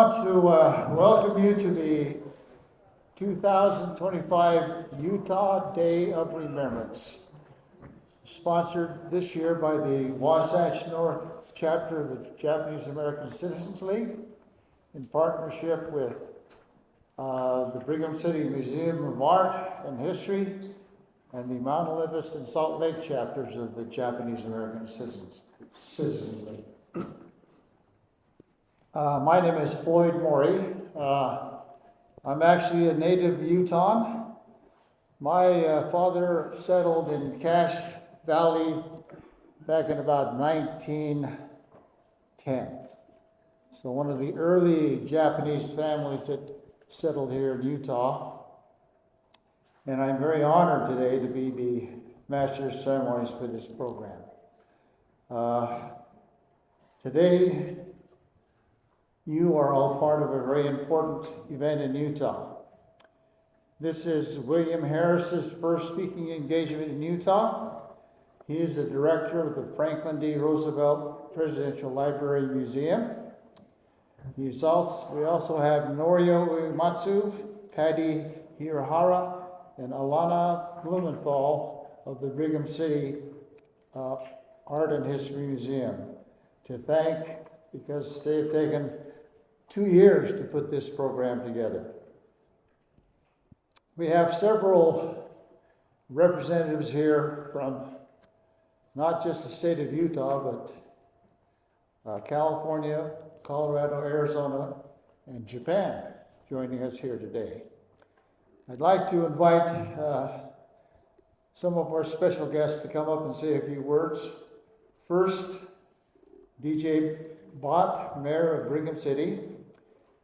want to welcome you to the 2025 Utah Day of Remembrance, sponsored this year by the Wasatch North chapter of the Japanese American Citizens League in partnership with the Brigham City Museum of Art and History and the Mount Olympus and Salt Lake chapters of the Japanese American Citizens League. My name is Floyd Morey. I'm actually a native Utahn. My father settled in Cache Valley back in about 1910. So one of the early Japanese families that settled here in Utah. And I'm very honored today to be the Master of Ceremonies for this program. Today, you are all part of a very important event in Utah. This is William Harris's first speaking engagement in Utah. He is the director of the Franklin D. Roosevelt Presidential Library Museum. We also have Norio Uematsu, Patty Hirahara, and Alana Blumenthal of the Brigham City Art and History Museum to thank, because they've taken 2 years to put this program together. We have several representatives here from not just the state of Utah, but California, Colorado, Arizona, and Japan joining us here today. I'd like to invite some of our special guests to come up and say a few words. First, DJ Bott, Mayor of Brigham City,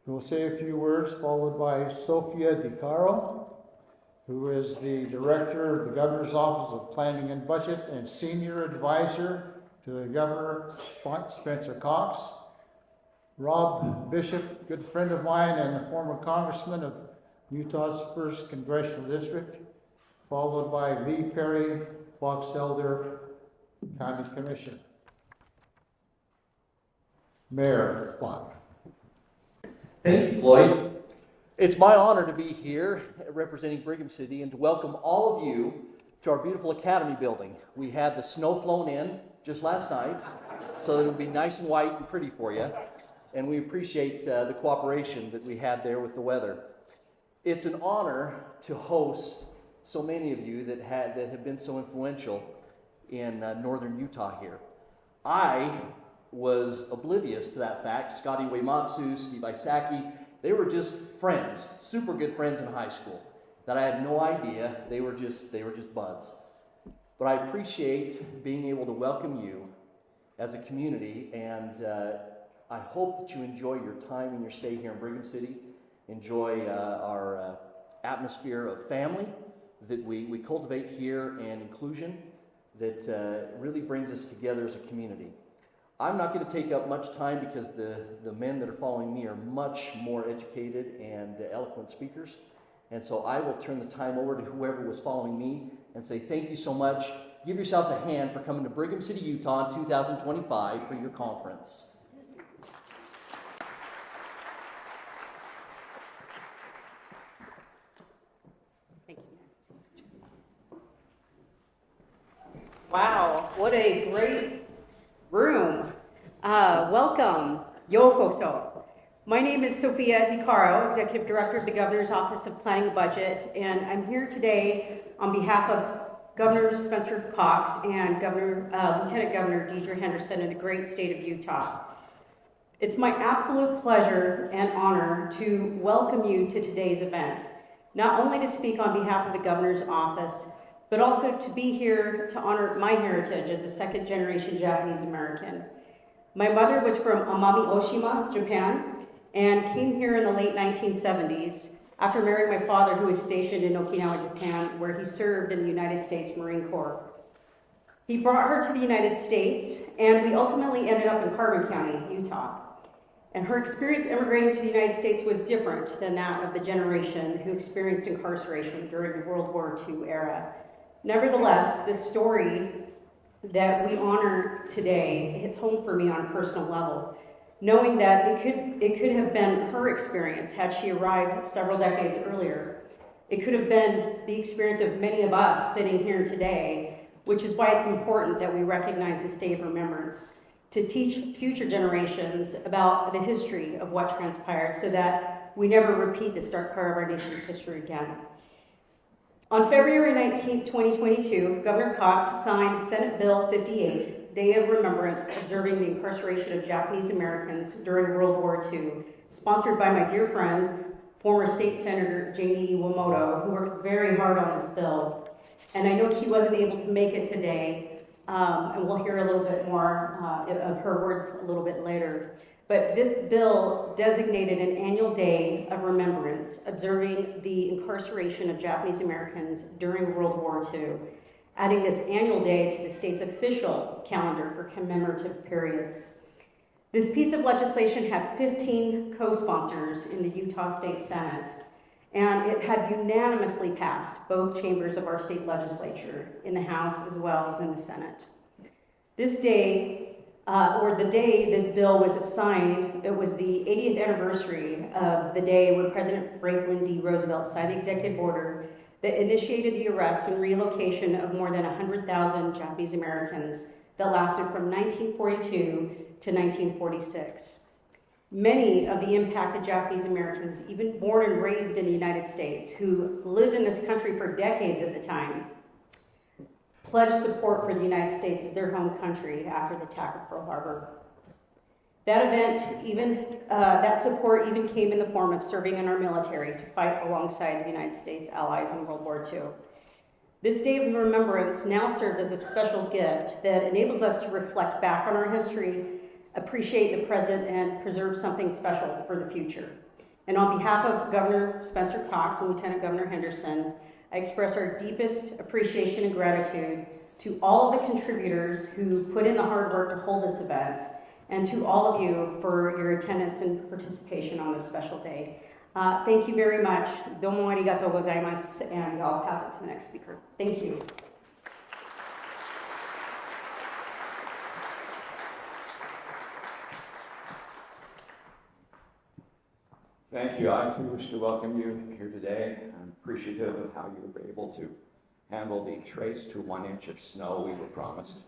who will say a few words, followed by Sophia DiCaro, who is the Director of the Governor's Office of Planning and Budget and Senior Advisor to the Governor, Spencer Cox. Rob Bishop, good friend of mine and a former congressman of Utah's 1st Congressional District, followed by Lee Perry, Box Elder, County Commission. Mayor Bott. Thank you, Floyd. It's my honor to be here representing Brigham City and to welcome all of you to our beautiful Academy building. We had the snow flown in just last night, so it'll be nice and white and pretty for you. And we appreciate the cooperation that we had there with the weather. It's an honor to host so many of you that have been so influential in northern Utah here. I was oblivious to that fact. Scotty Uematsu, Steve Isaki, they were just friends, super good friends in high school that I had no idea they were just buds. But I appreciate being able to welcome you as a community, and I hope that you enjoy your time and your stay here in Brigham City. Enjoy our atmosphere of family that we cultivate here and inclusion that really brings us together as a community. I'm not going to take up much time because the men that are following me are much more educated and eloquent speakers. And so I will turn the time over to whoever was following me and say thank you so much. Give yourselves a hand for coming to Brigham City, Utah in 2025 for your conference. Thank you. Wow, what a great room. Welcome, Yokoso. My name is Sophia DiCaro, Executive Director of the Governor's Office of Planning and Budget, and I'm here today on behalf of Governor Spencer Cox and Lieutenant Governor Deidre Henderson in the great state of Utah. It's my absolute pleasure and honor to welcome you to today's event, not only to speak on behalf of the Governor's Office, but also to be here to honor my heritage as a second-generation Japanese American. My mother was from Amami Oshima, Japan, and came here in the late 1970s after marrying my father, who was stationed in Okinawa, Japan, where he served in the United States Marine Corps. He brought her to the United States, and we ultimately ended up in Carbon County, Utah. And her experience immigrating to the United States was different than that of the generation who experienced incarceration during the World War II era. Nevertheless, this story that we honor today hits home for me on a personal level. knowing that it could have been her experience had she arrived several decades earlier. It could have been the experience of many of us sitting here today, which is why it's important that we recognize this day of remembrance, to teach future generations about the history of what transpired so that we never repeat this dark part of our nation's history again. On February 19, 2022, Governor Cox signed Senate Bill 58, Day of Remembrance, observing the incarceration of Japanese Americans during World War II, sponsored by my dear friend, former State Senator Janie Iwamoto, who worked very hard on this bill. And I know she wasn't able to make it today, and we'll hear a little bit more of her words a little bit later. But this bill designated an annual day of remembrance, observing the incarceration of Japanese Americans during World War II, adding this annual day to the state's official calendar for commemorative periods. This piece of legislation had 15 co-sponsors in the Utah State Senate, and it had unanimously passed both chambers of our state legislature, in the House as well as in the Senate. This day, the day this bill was signed, it was the 80th anniversary of the day when President Franklin D. Roosevelt signed the executive order that initiated the arrest and relocation of more than 100,000 Japanese Americans that lasted from 1942 to 1946. Many of the impacted Japanese Americans, even born and raised in the United States, who lived in this country for decades at the time, pledged support for the United States as their home country after the attack of Pearl Harbor. That support even came in the form of serving in our military to fight alongside the United States allies in World War II. This Day of Remembrance now serves as a special gift that enables us to reflect back on our history, appreciate the present, and preserve something special for the future. And on behalf of Governor Spencer Cox and Lieutenant Governor Henderson, I express our deepest appreciation and gratitude to all of the contributors who put in the hard work to hold this event, and to all of you for your attendance and participation on this special day. Thank you very much. Domo arigatou gozaimasu, and I'll pass it to the next speaker. Thank you. Thank you. I too wish to welcome you here today. I'm appreciative of how you were able to handle the trace to 1 inch of snow we were promised.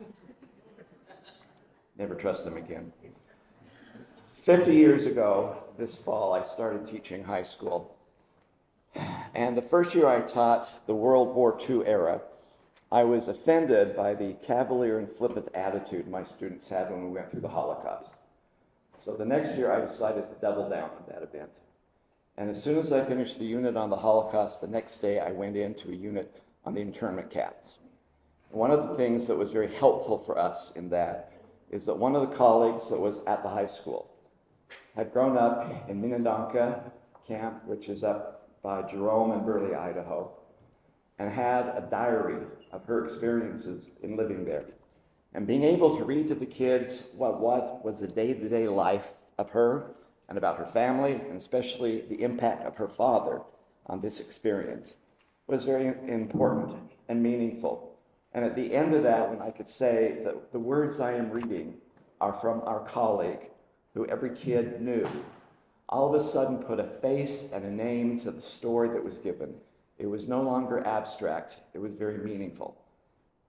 Never trust them again. 50 years ago, this fall, I started teaching high school. And the first year I taught the World War II era, I was offended by the cavalier and flippant attitude my students had when we went through the Holocaust. So the next year I decided to double down on that event. And as soon as I finished the unit on the Holocaust, the next day I went into a unit on the internment camps. One of the things that was very helpful for us in that is that one of the colleagues that was at the high school had grown up in Minnetonka camp, which is up by Jerome and Burley, Idaho, and had a diary of her experiences in living there. And being able to read to the kids what was the day-to-day life of her and about her family, and especially the impact of her father on this experience, was very important and meaningful. And at the end of that, when I could say that the words I am reading are from our colleague, who every kid knew, all of a sudden put a face and a name to the story that was given. It was no longer abstract, it was very meaningful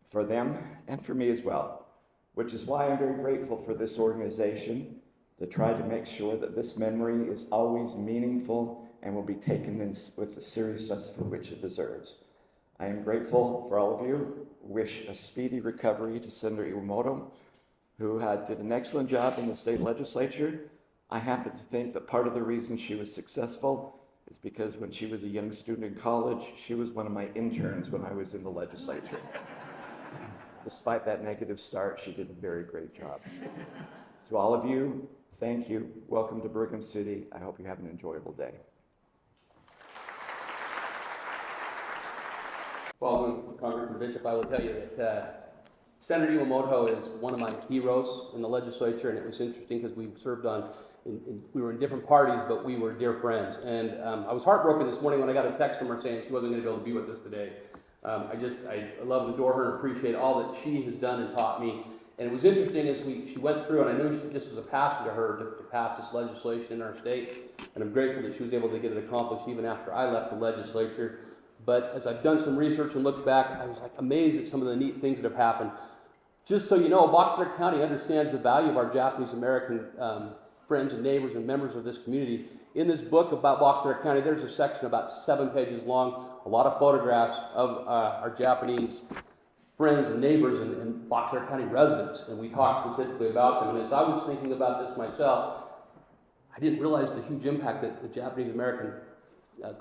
for them and for me as well, which is why I'm very grateful for this organization to try to make sure that this memory is always meaningful and will be taken in with the seriousness for which it deserves. I am grateful for all of you. Wish a speedy recovery to Senator Iwamoto, who did an excellent job in the state legislature. I happen to think that part of the reason she was successful is because when she was a young student in college, she was one of my interns when I was in the legislature. Despite that negative start, she did a very great job. To all of you, thank you. Welcome to Brigham City. I hope you have an enjoyable day. Well, Congressman Bishop, I will tell you that Senator Iwamoto is one of my heroes in the legislature, and it was interesting because we served on, we were in different parties, but we were dear friends. And I was heartbroken this morning when I got a text from her saying she wasn't going to be able to be with us today. I love and adore her and appreciate all that she has done and taught me. And it was interesting as she went through, and I knew this was a passion to her to pass this legislation in our state, and I'm grateful that she was able to get it accomplished even after I left the legislature. But as I've done some research and looked back, I was like amazed at some of the neat things that have happened. Just so you know, Box Elder County understands the value of our Japanese American friends and neighbors and members of this community. In this book about Box Elder County, there's a section about 7 pages long, a lot of photographs of our Japanese friends and neighbors and Box Elder County residents, and we talked specifically about them. And as I was thinking about this myself, I didn't realize the huge impact that the Japanese American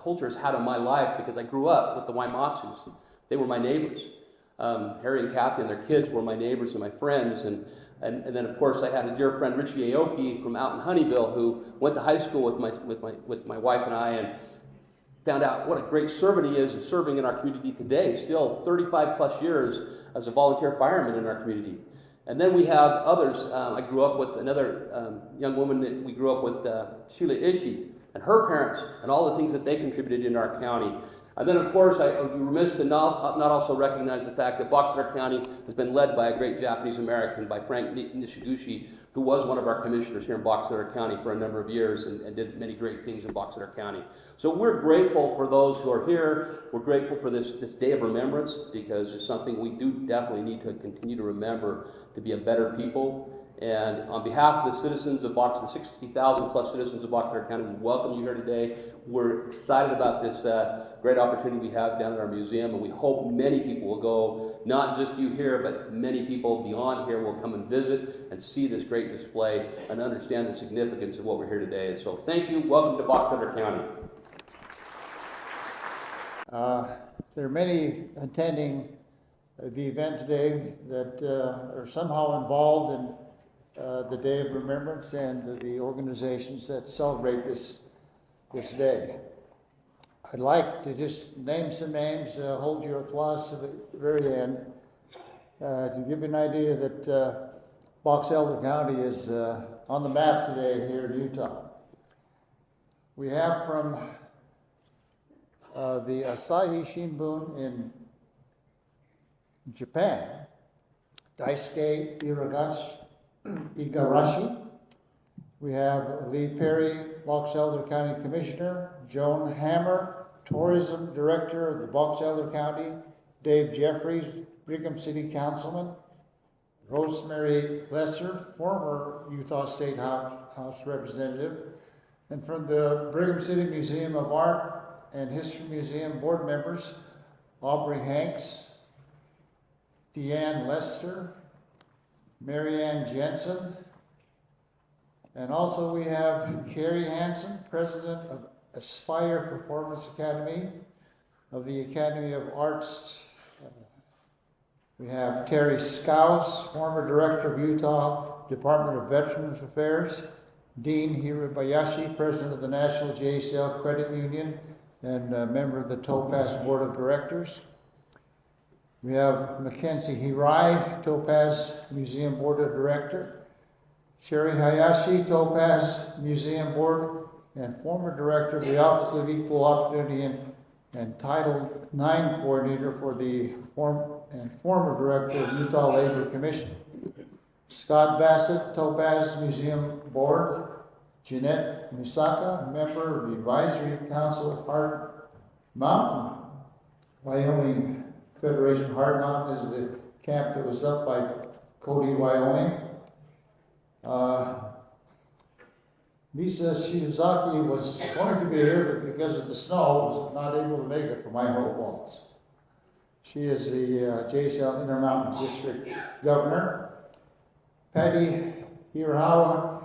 culture has had on my life, because I grew up with the Waimatsus. They were my neighbors. Harry and Kathy and their kids were my neighbors and my friends, and then of course I had a dear friend, Richie Aoki, from out in Honeyville, who went to high school with my wife and I, and found out what a great servant he is serving in our community today, still 35 plus years as a volunteer fireman in our community. And then we have others. I grew up with another young woman that we grew up with, Sheila Ishii, and her parents, and all the things that they contributed in our county. And then, of course, I would be remiss to not also recognize the fact that Box Elder County has been led by a great Japanese American, by Frank Nishiguchi, who was one of our commissioners here in Box Elder County for a number of years and did many great things in Box Elder County. So we're grateful for those who are here. We're grateful for this day of remembrance, because it's something we do definitely need to continue to remember to be a better people. And on behalf of the citizens of Box, the 60,000 plus citizens of Box Elder County, we welcome you here today. We're excited about this great opportunity we have down at our museum, and we hope many people will go, not just you here, but many people beyond here will come and visit and see this great display and understand the significance of what we're here today. And so thank you. Welcome to Box Elder County. There are many attending the event today that are somehow involved in the Day of Remembrance and the organizations that celebrate this day. I'd like to just name some names, hold your applause to the very end, to give you an idea that Box Elder County is on the map today here in Utah. We have from the Asahi Shimbun in Japan, Daisuke Igarashi. We have Lee Perry, Box Elder County Commissioner, Joan Hammer, Tourism Director of the Box Elder County, Dave Jeffries, Brigham City Councilman, Rosemary Lesser, former Utah State House Representative, and from the Brigham City Museum of Art and History Museum board members, Aubrey Hanks, Deanne Lester, Marianne Jensen, and also we have Carrie Hansen, President of Aspire Performance Academy of the Academy of Arts. We have Terry Scouse, former Director of Utah Department of Veterans Affairs, Dean Hirabayashi, President of the National JCL Credit Union and a member of the Topaz Board of Directors. We have Mackenzie Hirai, Topaz Museum Board of Director, Sherry Hayashi, Topaz Museum Board and former Director of the Office of Equal Opportunity and Title IX Coordinator for the former Director of Utah Labor Commission. Scott Bassett, Topaz Museum Board, Jeanette Misaka, member of the Advisory Council of Hard Mountain, Wyoming Federation. Hard Mountain is the camp that was up by Cody, Wyoming. Lisa Shizaki was going to be here, but because of the snow, was not able to make it from Idaho Falls. She is the JCL Intermountain District Governor. Patty Hirahara,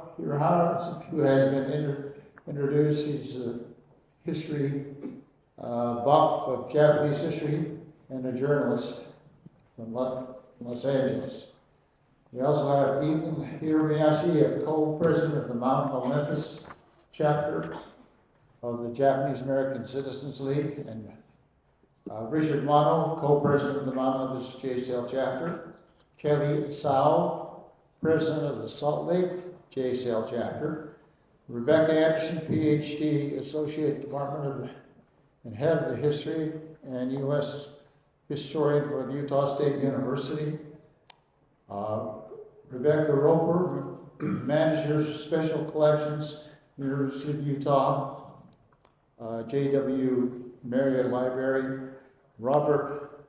who has been introduced, she's a history buff of Japanese history and a journalist from Los Angeles. We also have Ethan Hirabayashi, a co-president of the Mount Olympus chapter of the Japanese American Citizens League, and Richard Mono, co-president of the Mount Olympus JCL chapter, Kelly Sao, president of the Salt Lake JCL chapter, Rebecca Anderson, PhD, associate department and head of the history and U.S. historian for the Utah State University. Rebecca Roper, Manager, Special Collections, University of Utah. J.W. Marriott Library. Robert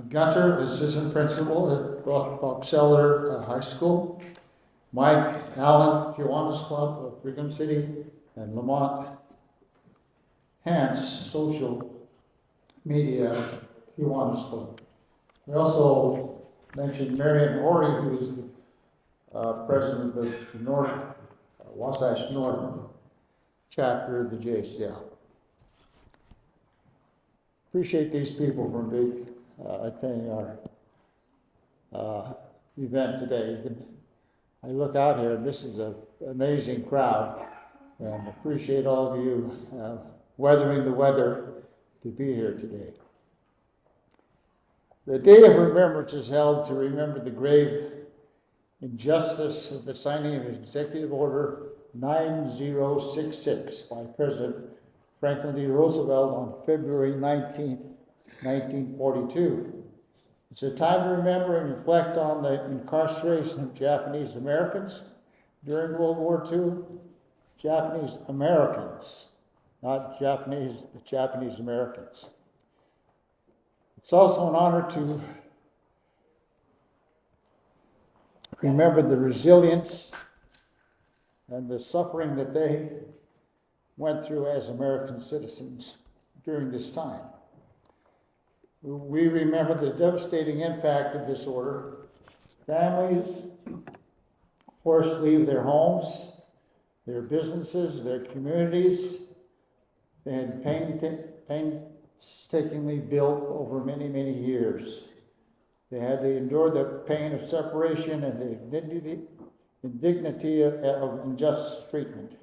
Gunter, Assistant Principal at Boxelder High School. Mike Allen, Kiwanis Club of Brigham City. And Lamont Hance, Social Media Kiwanis Club. We also mentioned Marion Horry, who is the president of the North, Wasatch North chapter of the JCL. Appreciate these people for attending our event today. I look out here, and this is an amazing crowd, and appreciate all of you weathering the weather to be here today. The Day of Remembrance is held to remember the grave injustice of the signing of Executive Order 9066 by President Franklin D. Roosevelt on February 19, 1942. It's a time to remember and reflect on the incarceration of Japanese Americans during World War II. Japanese Americans, not Japanese, but Japanese Americans. It's also an honor to remember the resilience and the suffering that they went through as American citizens during this time. We remember the devastating impact of this order. Families forced to leave their homes, their businesses, their communities. They had painstakingly built over many, many years. They had to endure the pain of separation and the indignity of unjust treatment.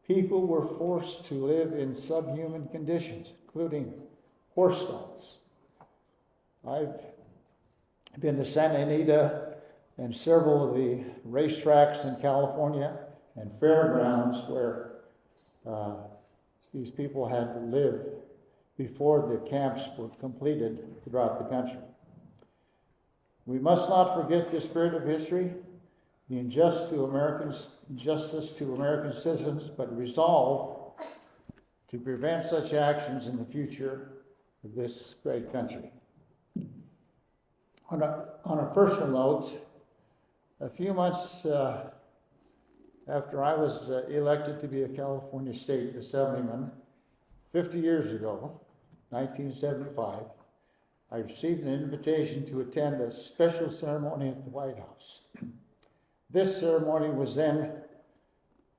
People were forced to live in subhuman conditions, including horse stalls. I've been to Santa Anita and several of the racetracks in California and fairgrounds where these people had to live before the camps were completed throughout the country. We must not forget the spirit of history, the injustice to American citizens, but resolve to prevent such actions in the future of this great country. On a personal note, a few months after I was elected to be a California State Assemblyman, 50 years ago, 1975, I received an invitation to attend a special ceremony at the White House. This ceremony was then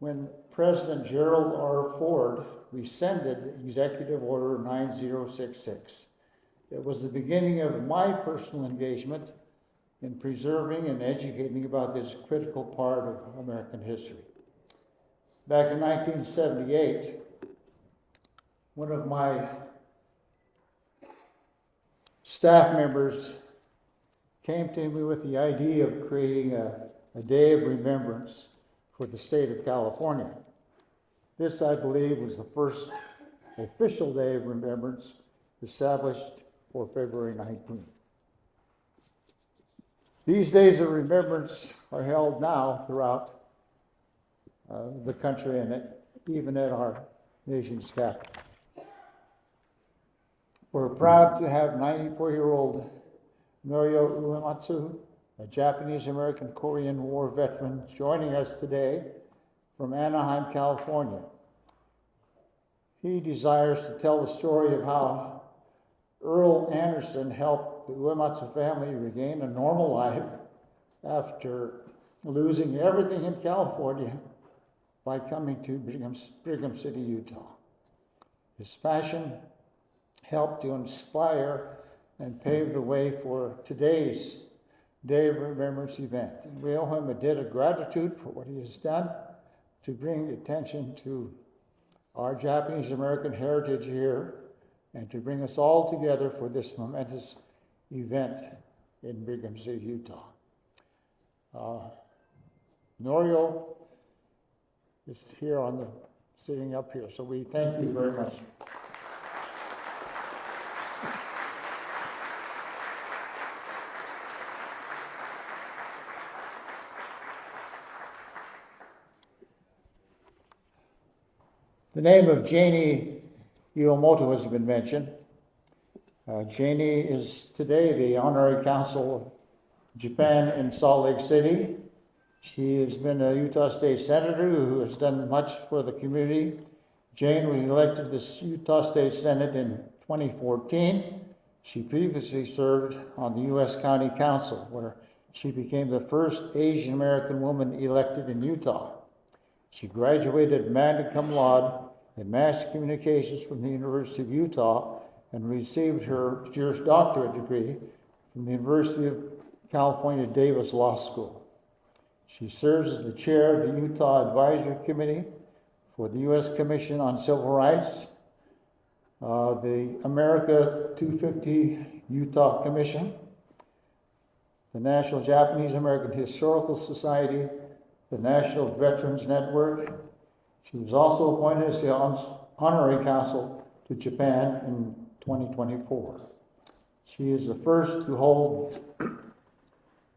when President Gerald R. Ford rescinded Executive Order 9066. It was the beginning of my personal engagement in preserving and educating about this critical part of American history. Back in 1978, one of my staff members came to me with the idea of creating a day of remembrance for the state of California. This, I believe, was the first official day of remembrance established for February 19th. These days of remembrance are held now throughout the country and even at our nation's capital. We're proud to have 94-year-old Norio Uematsu, a Japanese-American Korean War veteran, joining us today from Anaheim, California. He desires to tell the story of how Earl Anderson helped the Uematsu family regain a normal life after losing everything in California by coming to Brigham City, Utah. His passion helped to inspire and pave the way for today's Day of Remembrance event. And we owe him a debt of gratitude for what he has done to bring attention to our Japanese American heritage here and to bring us all together for this momentous event in Brigham City, Utah. Norio is here sitting up here, so we thank you very much. The name of Janie Iwamoto has been mentioned. Janie is today the Honorary Consul of Japan in Salt Lake City. She has been a Utah State Senator who has done much for the community. Jane was elected to the Utah State Senate in 2014. She previously served on the U.S. County Council, where she became the first Asian American woman elected in Utah. She graduated magna cum laude in mass communications from the University of Utah and received her Juris Doctorate degree from the University of California, Davis Law School. She serves as the chair of the Utah Advisory Committee for the U.S. Commission on Civil Rights, the America 250 Utah Commission, the National Japanese American Historical Society, the National Veterans Network. She was also appointed as the Honorary Consul to Japan in 2024. She is the first to hold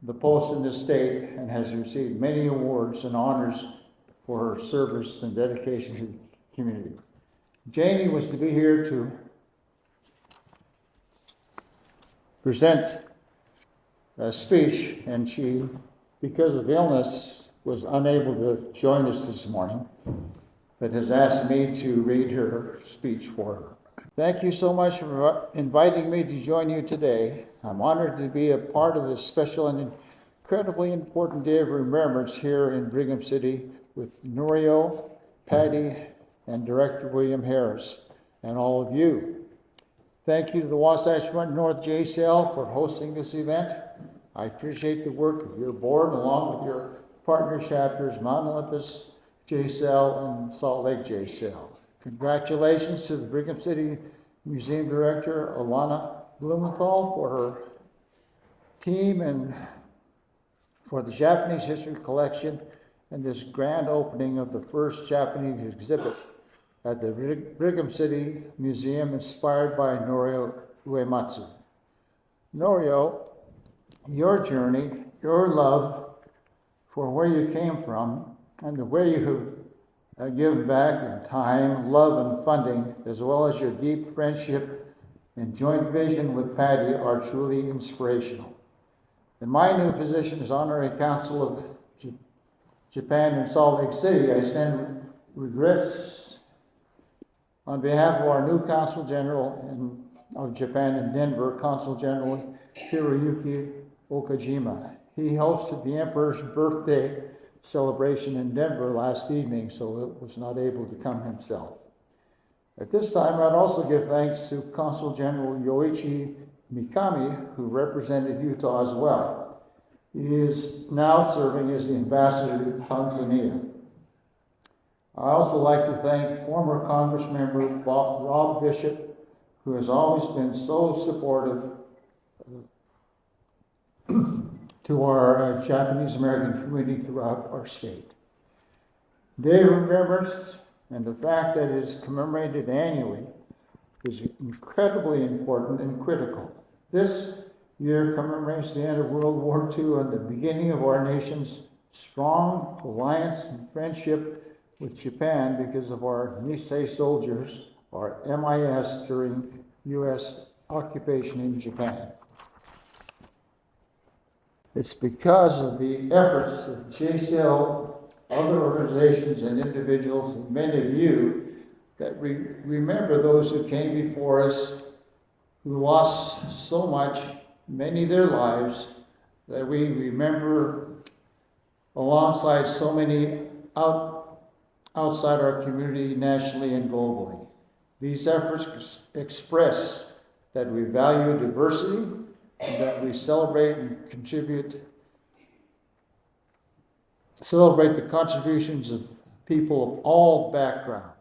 the post in this state and has received many awards and honors for her service and dedication to the community. Janie was to be here to present a speech, and she, because of illness, was unable to join us this morning, but has asked me to read her speech for her. Thank you so much for inviting me to join you today. I'm honored to be a part of this special and incredibly important day of remembrance here in Brigham City with Norio, Patty, and Director William Harris, and all of you. Thank you to the Wasatch Front North JCL for hosting this event. I appreciate the work of your board along with your partner chapters, Mount Olympus JCL and Salt Lake JCL. Congratulations to the Brigham City Museum Director, Alana Blumenthal, for her team and for the Japanese History Collection and this grand opening of the first Japanese exhibit at the Brigham City Museum inspired by Norio Uematsu. Norio, your journey, your love for where you came from, and the way you have given back in time, love, and funding, as well as your deep friendship and joint vision with Patty are truly inspirational. In my new position as Honorary Consul of Japan in Salt Lake City, I send regrets on behalf of our new Consul General of Japan in Denver, Consul General Hiroyuki Okajima. He hosted the Emperor's birthday celebration in Denver last evening, so it was not able to come himself. At this time, I'd also give thanks to Consul General Yoichi Mikami, who represented Utah as well. He is now serving as the ambassador to Tanzania. I also like to thank former Congressmember Rob Bishop, who has always been so supportive to our Japanese American community throughout our state. Day of Remembrance and the fact that it is commemorated annually is incredibly important and critical. This year commemorates the end of World War II and the beginning of our nation's strong alliance and friendship with Japan because of our Nisei soldiers, or MIS, during U.S. occupation in Japan. It's because of the efforts of JCL, other organizations and individuals, and many of you, that we remember those who came before us, who lost so much, many of their lives, that we remember alongside so many outside our community, nationally and globally. These efforts express that we value diversity and that we celebrate the contributions of people of all backgrounds.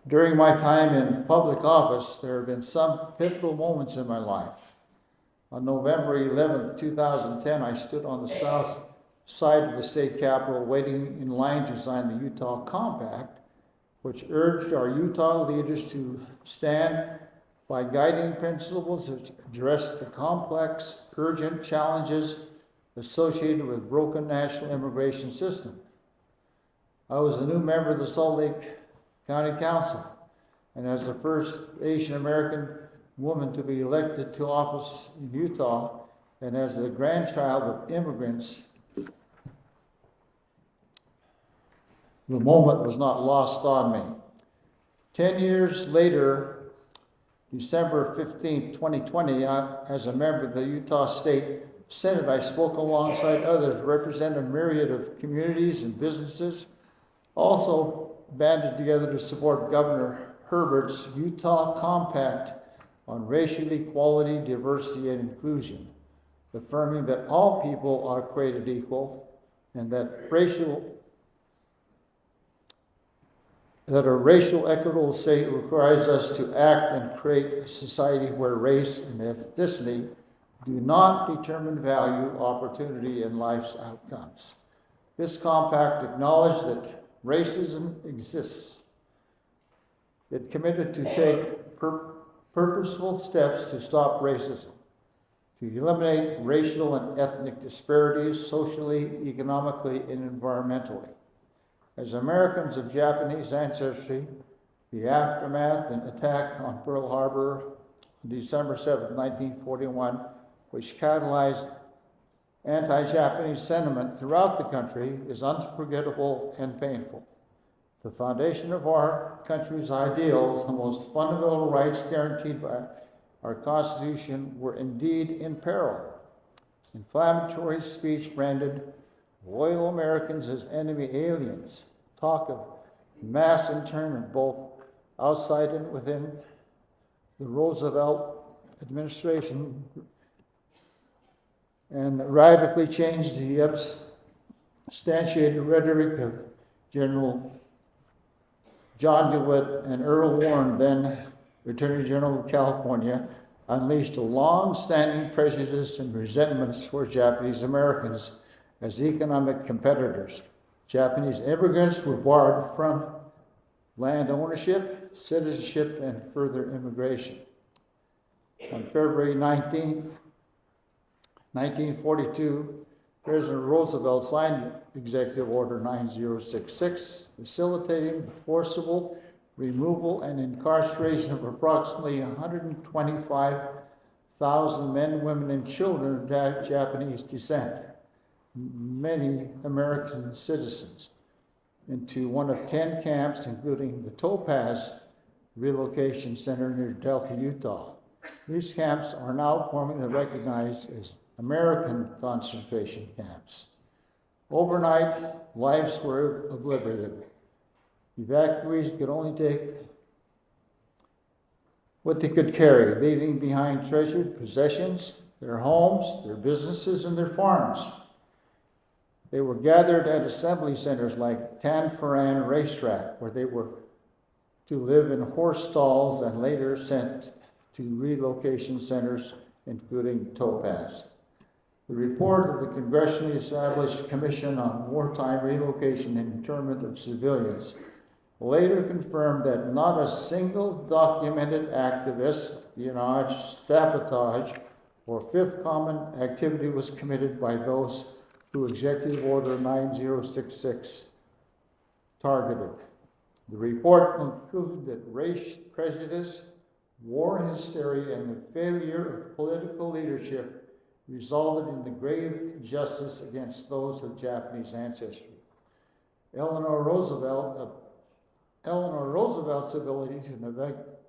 During my time in public office, there have been some pivotal moments in my life. On November 11th, 2010, I stood on the south side of the state capitol waiting in line to sign the Utah Compact, which urged our Utah leaders to stand by guiding principles which address the complex, urgent challenges associated with broken national immigration system. I was a new member of the Salt Lake County Council, and as the first Asian American woman to be elected to office in Utah, and as the grandchild of immigrants, the moment was not lost on me. 10 years later, December 15, 2020, as a member of the Utah State Senate, I spoke alongside others, representing a myriad of communities and businesses, also banded together to support Governor Herbert's Utah Compact on racial equality, diversity, and inclusion, affirming that all people are created equal and that a racial equitable state requires us to act and create a society where race and ethnicity do not determine value, opportunity, and life's outcomes. This compact acknowledged that racism exists. It committed to take purposeful steps to stop racism, to eliminate racial and ethnic disparities socially, economically, and environmentally. As Americans of Japanese ancestry, the aftermath and attack on Pearl Harbor on December 7, 1941, which catalyzed anti-Japanese sentiment throughout the country, is unforgettable and painful. The foundation of our country's ideals, the most fundamental rights guaranteed by our Constitution, were indeed in peril. Inflammatory speech branded loyal Americans as enemy aliens, talk of mass internment both outside and within the Roosevelt administration, and radically changed the substantiated rhetoric of General John DeWitt and Earl Warren, then Attorney General of California, unleashed a long-standing prejudice and resentments toward Japanese Americans as economic competitors. Japanese immigrants were barred from land ownership, citizenship, and further immigration. On February 19th, 1942, President Roosevelt signed Executive Order 9066, facilitating the forcible removal and incarceration of approximately 125,000 men, women, and children of Japanese descent, many American citizens, into one of 10 camps, including the Topaz Relocation Center near Delta, Utah. These camps are now formally recognized as American concentration camps. Overnight, lives were obliterated. Evacuees could only take what they could carry, leaving behind treasured possessions, their homes, their businesses, and their farms. They were gathered at assembly centers like Tanforan Racetrack, where they were to live in horse stalls and later sent to relocation centers, including Topaz. The report of the congressionally established Commission on Wartime Relocation and Internment of Civilians later confirmed that not a single documented act of espionage, sabotage, or Fifth Common activity was committed by those who Executive Order 9066 targeted. The report concluded that race prejudice, war hysteria, and the failure of political leadership resulted in the grave injustice against those of Japanese ancestry. Eleanor Roosevelt's ability to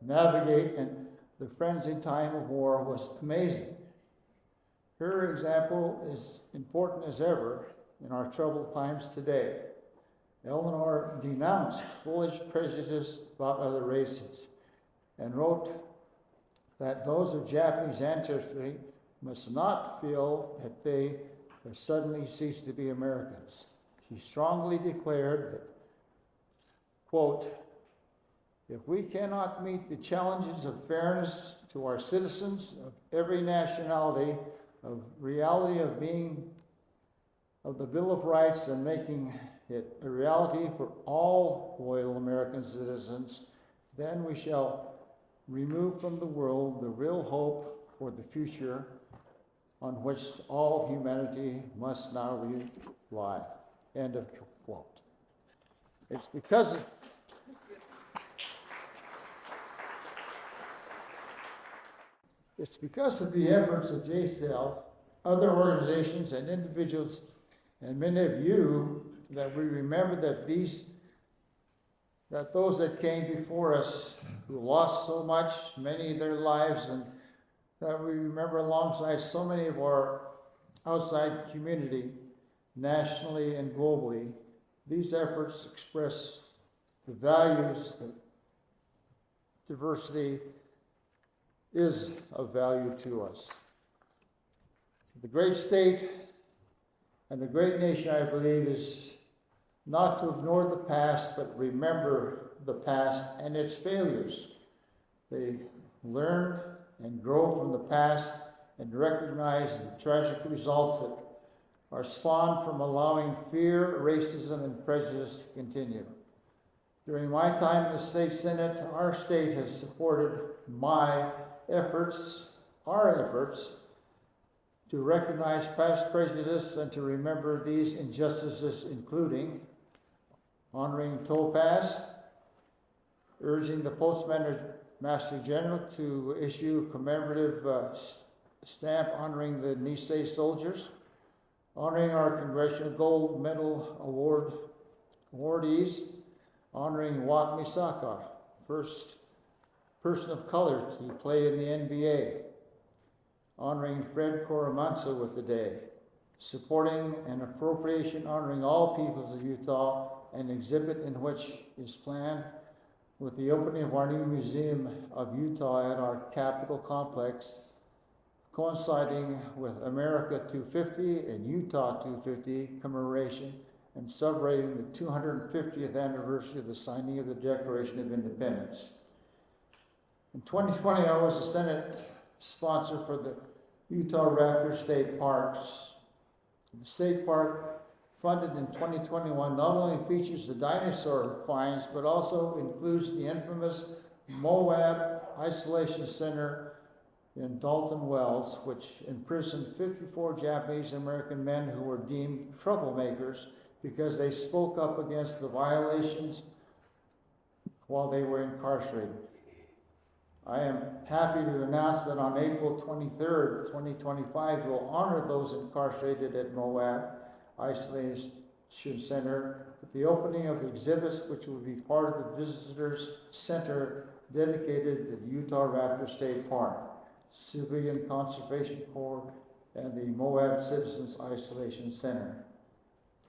navigate in the frenzied time of war was amazing. Her example is important as ever in our troubled times today. Eleanor denounced foolish prejudice about other races and wrote that those of Japanese ancestry must not feel that they have suddenly ceased to be Americans. She strongly declared that, quote, "If we cannot meet the challenges of fairness to our citizens of every nationality, of reality of being of the Bill of Rights and making it a reality for all loyal American citizens, then we shall remove from the world the real hope for the future on which all humanity must now rely." End of quote. It's because of, it's because of the efforts of JCL, other organizations and individuals, and many of you, that we remember that those that came before us who lost so much, many of their lives, and that we remember alongside so many of our outside community, nationally and globally. These efforts express the values that diversity is of value to us. The great state and the great nation, I believe, is not to ignore the past, but remember the past and its failures. They learn and grow from the past and recognize the tragic results that are spawned from allowing fear, racism, and prejudice to continue. During my time in the state senate, our state has supported our efforts, to recognize past prejudice and to remember these injustices, including honoring Topaz, urging the Postmaster General to issue a commemorative stamp honoring the Nisei soldiers, honoring our Congressional Gold Medal awardees, honoring Wat Misaka, first person of color to play in the NBA, honoring Fred Korematsu with the day, supporting an appropriation honoring all peoples of Utah, an exhibit in which is planned with the opening of our new Museum of Utah at our Capitol complex, coinciding with America 250 and Utah 250 commemoration and celebrating the 250th anniversary of the signing of the Declaration of Independence. In 2020, I was a Senate sponsor for the Utah Raptor State Parks. The state park, funded in 2021, not only features the dinosaur finds, but also includes the infamous Moab Isolation Center in Dalton Wells, which imprisoned 54 Japanese American men who were deemed troublemakers because they spoke up against the violations while they were incarcerated. I am happy to announce that on April 23rd, 2025, we'll honor those incarcerated at Moab Isolation Center with the opening of exhibits which will be part of the Visitors Center dedicated to the Utah Raptor State Park, Civilian Conservation Corps, and the Moab Citizens Isolation Center.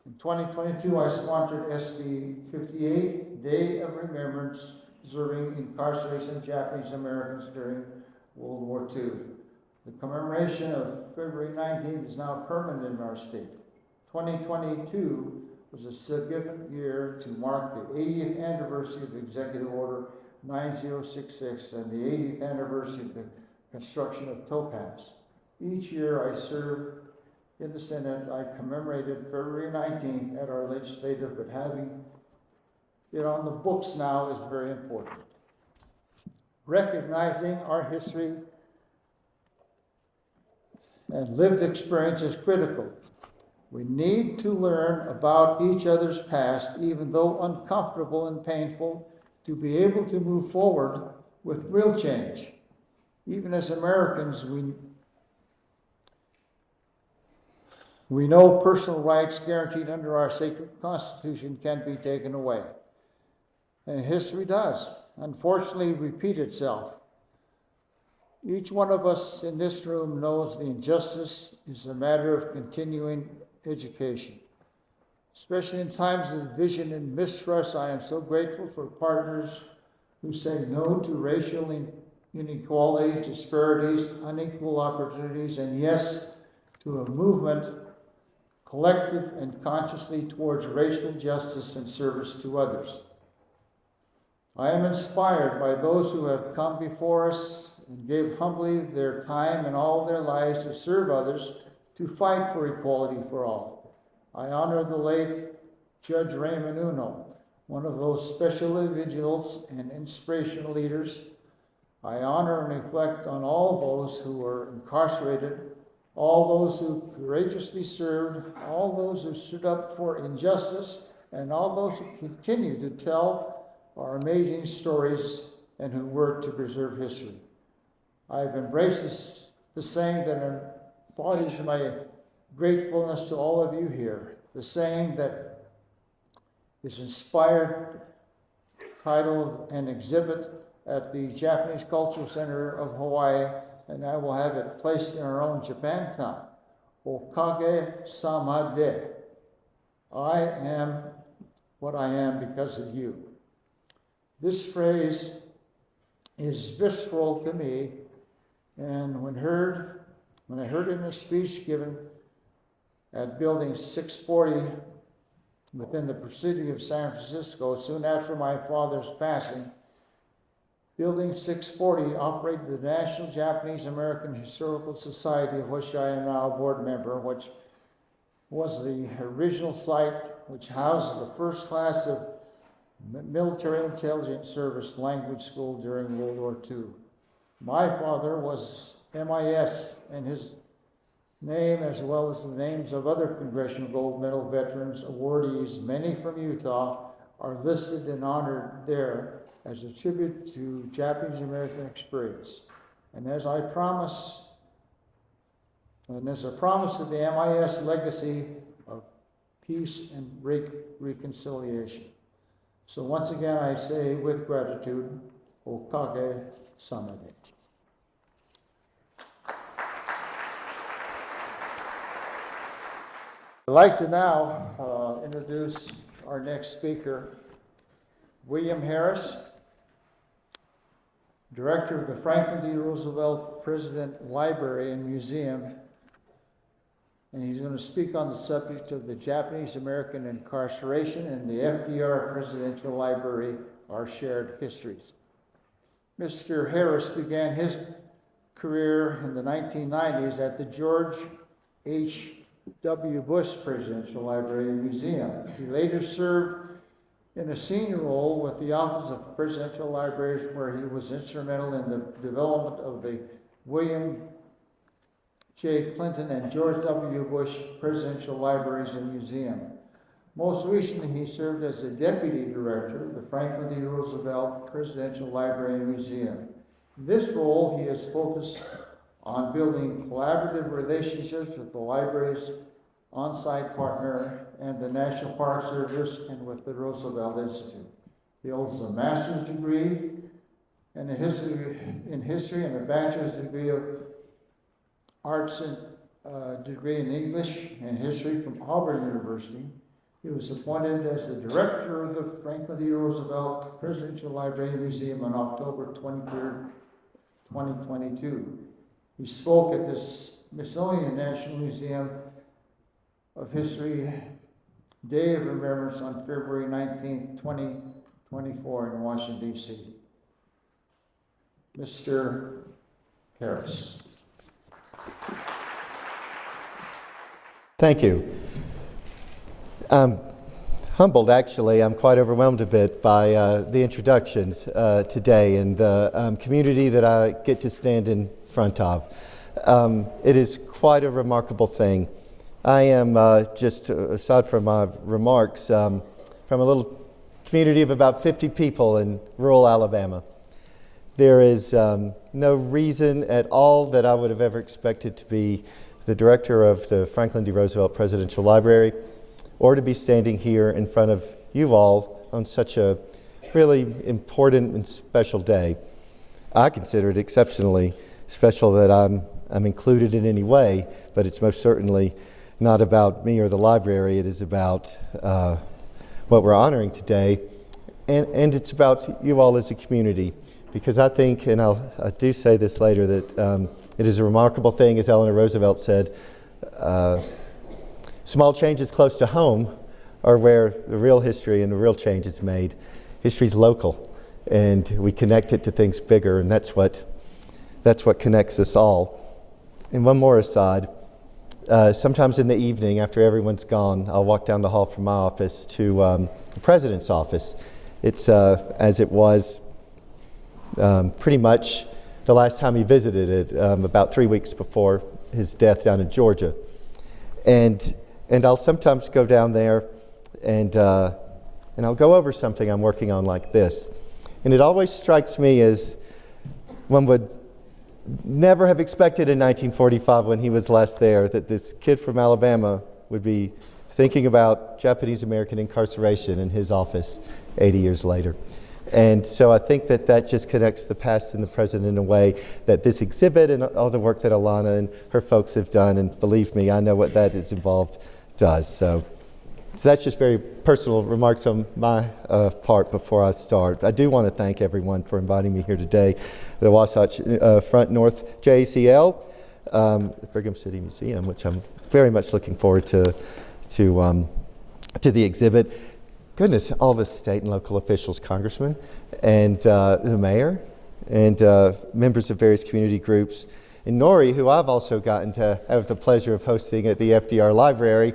In 2022, I sponsored SB 58, Day of Remembrance, observing incarceration of Japanese Americans during World War II. The commemoration of February 19th is now permanent in our state. 2022 was a significant year to mark the 80th anniversary of Executive Order 9066 and the 80th anniversary of the construction of Topaz. Each year I served in the Senate, I commemorated February 19th at our legislative, but having it on the books now is very important. Recognizing our history and lived experience is critical. We need to learn about each other's past, even though uncomfortable and painful, to be able to move forward with real change. Even as Americans, we know personal rights guaranteed under our sacred Constitution can be taken away. And history does, unfortunately, repeat itself. Each one of us in this room knows the injustice is a matter of continuing education. Especially in times of division and mistrust, I am so grateful for partners who say no to racial inequalities, disparities, unequal opportunities, and yes to a movement, collective and consciously, towards racial justice and service to others. I am inspired by those who have come before us and gave humbly their time and all their lives to serve others, to fight for equality for all. I honor the late Judge Raymond Uno, one of those special individuals and inspirational leaders. I honor and reflect on all those who were incarcerated, all those who courageously served, all those who stood up for injustice, and all those who continue to tell our amazing stories and who work to preserve history. I've embraced the saying that embodies my gratefulness to all of you here, the saying that is inspired, titled, and exhibit at the Japanese Cultural Center of Hawaii, and I will have it placed in our own Japantown. Okage sama de. I am what I am because of you. This phrase is visceral to me, and when I heard it in a speech given at Building 640 within the city of San Francisco soon after my father's passing, Building 640 operated the National Japanese American Historical Society, of which I am now a board member, which was the original site which housed the first class of military intelligence service language school during World War II. My father was MIS, and his name, as well as the names of other Congressional Gold Medal veterans, awardees, many from Utah, are listed and honored there as a tribute to Japanese American experience. And as a promise of the MIS legacy of peace and reconciliation. So once again, I say with gratitude, Okage Samade. I'd like to now introduce our next speaker, William Harris, Director of the Franklin D. Roosevelt President Library and Museum, and he's going to speak on the subject of the Japanese American incarceration and the FDR Presidential Library, Our Shared Histories. Mr. Harris began his career in the 1990s at the George H.W. Bush Presidential Library and Museum. He later served in a senior role with the Office of Presidential Libraries, where he was instrumental in the development of the William J. Clinton and George W. Bush Presidential Libraries and Museum. Most recently, he served as the Deputy Director of the Franklin D. Roosevelt Presidential Library and Museum. In this role, he has focused on building collaborative relationships with the library's on-site partner and the National Park Service and with the Roosevelt Institute. He holds a master's degree in history and a bachelor's degree of arts and degree in English and history from Auburn University. He was appointed as the director of the Franklin D. Roosevelt Presidential Library and Museum on October 23rd, 2022. He spoke at the Smithsonian National Museum of History Day of Remembrance on February 19th, 2024 in Washington, D.C. Mr. Harris. Thank you. I'm humbled, actually. I'm quite overwhelmed a bit by the introductions today and the community that I get to stand in front of. It is quite a remarkable thing. I am, just aside from my remarks, from a little community of about 50 people in rural Alabama. There is no reason at all that I would have ever expected to be the director of the Franklin D. Roosevelt Presidential Library, or to be standing here in front of you all on such a really important and special day. I consider it exceptionally special that I'm included in any way, but it's most certainly not about me or the library. It is about what we're honoring today, and it's about you all as a community, because I think, and I do say this later, that it is a remarkable thing, as Eleanor Roosevelt said, small changes close to home are where the real history and the real change is made. History's local, and we connect it to things bigger, and that's what connects us all. And one more aside, sometimes in the evening after everyone's gone, I'll walk down the hall from my office to the president's office. It's as it was pretty much the last time he visited it, about 3 weeks before his death down in Georgia. And I'll sometimes go down there and I'll go over something I'm working on like this. And it always strikes me as one would never have expected in 1945 when he was last there that this kid from Alabama would be thinking about Japanese American incarceration in his office 80 years later. And so I think that just connects the past and the present in a way that this exhibit and all the work that Alana and her folks have done, and believe me, I know what that is involved, does. So that's just very personal remarks on my part before I start. I do want to thank everyone for inviting me here today. The Wasatch Front North JACL, the Brigham City Museum, which I'm very much looking forward to the exhibit. Goodness, all the state and local officials, congressmen, and the mayor, and members of various community groups, and Nori, who I've also gotten to have the pleasure of hosting at the FDR Library,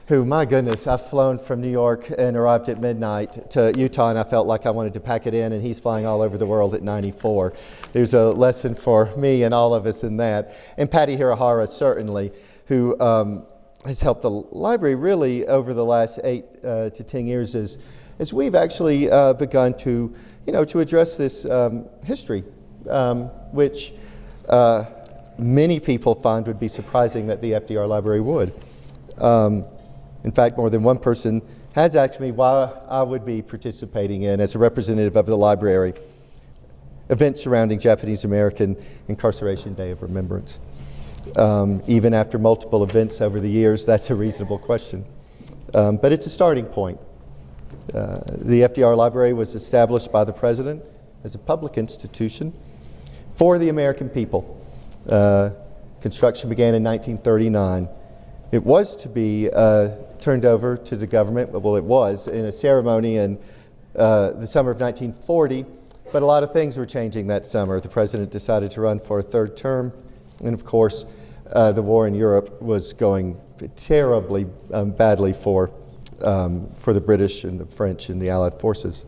who, my goodness, I've flown from New York and arrived at midnight to Utah, and I felt like I wanted to pack it in, and he's flying all over the world at 94. There's a lesson for me and all of us in that. And Patty Hirahara, certainly, who has helped the library really over the last 8 to 10 years as we've actually begun to address this history, which many people find would be surprising that the FDR Library would. In fact, more than one person has asked me why I would be participating in, as a representative of the library, events surrounding Japanese American Incarceration Day of Remembrance. Even after multiple events over the years, that's a reasonable question. But it's a starting point. The FDR Library was established by the President as a public institution for the American people. Construction began in 1939. It was to be turned over to the government, well, it was, in a ceremony in the summer of 1940, but a lot of things were changing that summer. The President decided to run for a third term. And of course, the war in Europe was going terribly badly for the British and the French and the Allied forces.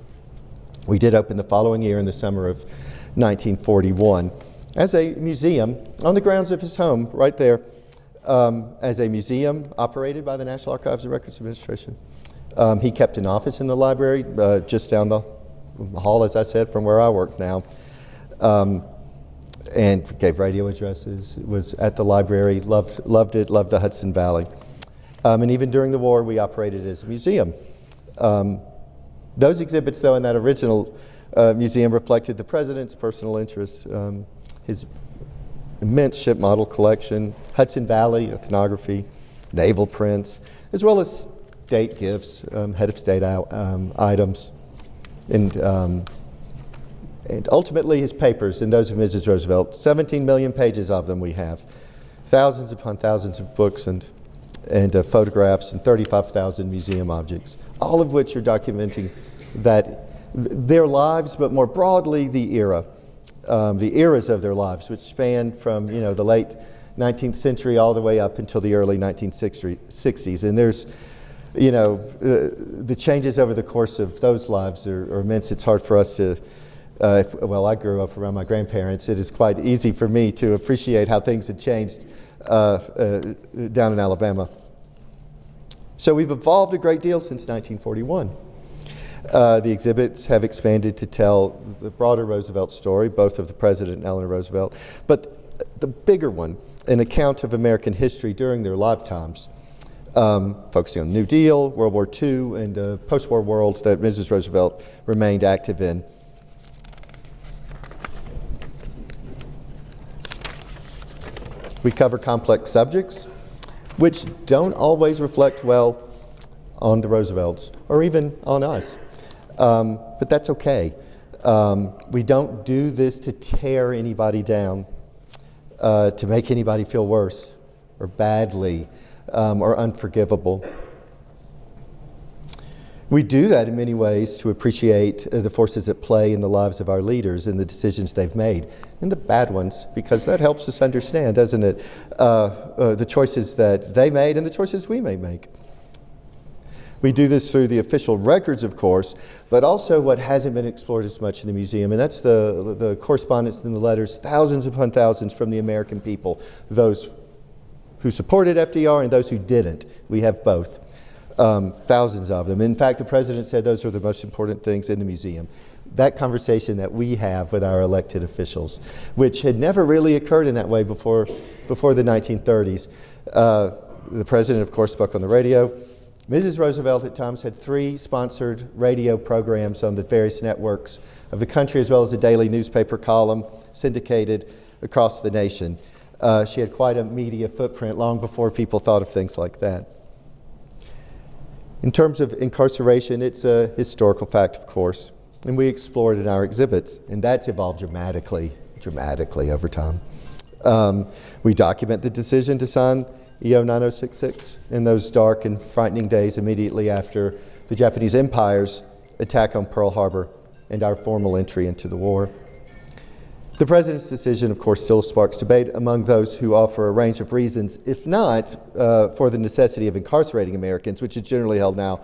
We did open the following year in the summer of 1941 as a museum on the grounds of his home right there, as a museum operated by the National Archives and Records Administration. He kept an office in the library just down the hall, as I said, from where I work now. And gave radio addresses, was at the library, loved it, loved the Hudson Valley. And even during the war, we operated as a museum. Those exhibits, though, in that original museum reflected the President's personal interests, his immense ship model collection, Hudson Valley ethnography, naval prints, as well as state gifts, head of state items, and ultimately his papers and those of Mrs. Roosevelt. 17 million pages of them we have. Thousands upon thousands of books and photographs and 35,000 museum objects, all of which are documenting their lives, but more broadly the eras of their lives, which spanned from the late 19th century all the way up until the early 1960s. And there's the changes over the course of those lives are immense. It's hard for us to I grew up around my grandparents. It is quite easy for me to appreciate how things had changed down in Alabama. So we've evolved a great deal since 1941. The exhibits have expanded to tell the broader Roosevelt story, both of the President and Eleanor Roosevelt, but the bigger one, an account of American history during their lifetimes, focusing on the New Deal, World War II, and the post-war world that Mrs. Roosevelt remained active in. We cover complex subjects, which don't always reflect well on the Roosevelts, or even on us. But that's okay. We don't do this to tear anybody down, to make anybody feel worse, or badly, or unforgivable. We do that in many ways to appreciate the forces at play in the lives of our leaders and the decisions they've made, and the bad ones, because that helps us understand, doesn't it, the choices that they made and the choices we may make. We do this through the official records, of course, but also what hasn't been explored as much in the museum, and that's the correspondence and the letters, thousands upon thousands from the American people, those who supported FDR and those who didn't. We have both. thousands of them. In fact, the president said those are the most important things in the museum. That conversation that we have with our elected officials, which had never really occurred in that way before the 1930s. The president, of course, spoke on the radio. Mrs. Roosevelt at times had 3 sponsored radio programs on the various networks of the country, as well as a daily newspaper column syndicated across the nation. She had quite a media footprint long before people thought of things like that. In terms of incarceration, it's a historical fact, of course, and we explore it in our exhibits, and that's evolved dramatically over time. We document the decision to sign EO 9066 in those dark and frightening days immediately after the Japanese Empire's attack on Pearl Harbor and our formal entry into the war. The president's decision, of course, still sparks debate among those who offer a range of reasons, if not for the necessity of incarcerating Americans, which is generally held now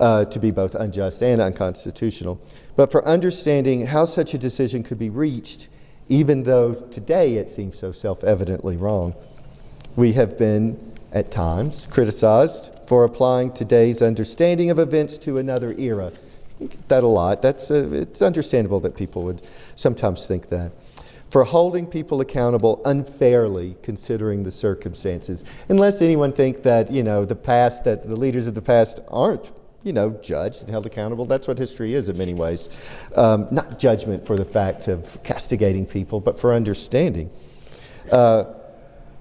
to be both unjust and unconstitutional, but for understanding how such a decision could be reached, even though today it seems so self-evidently wrong. We have been, at times, criticized for applying today's understanding of events to another era. I get that a lot. It's understandable that people would sometimes think that. For holding people accountable unfairly, considering the circumstances. Unless anyone think that, that the leaders of the past aren't, judged and held accountable. That's what history is in many ways. Not judgment for the fact of castigating people, but for understanding.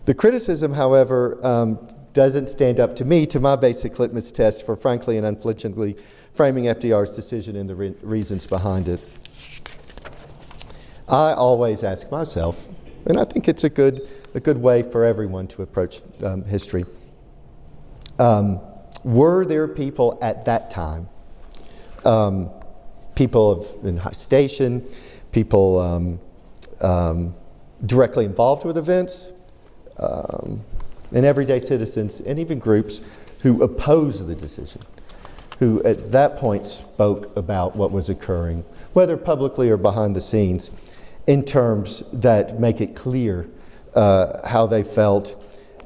The criticism, however, doesn't stand up to me, to my basic litmus test for frankly and unflinchingly framing FDR's decision and the reasons behind it. I always ask myself, and I think it's a good way for everyone to approach history. Were there people at that time, people in high station, people directly involved with events, and everyday citizens, and even groups who opposed the decision, who at that point spoke about what was occurring, whether publicly or behind the scenes, in terms that make it clear how they felt,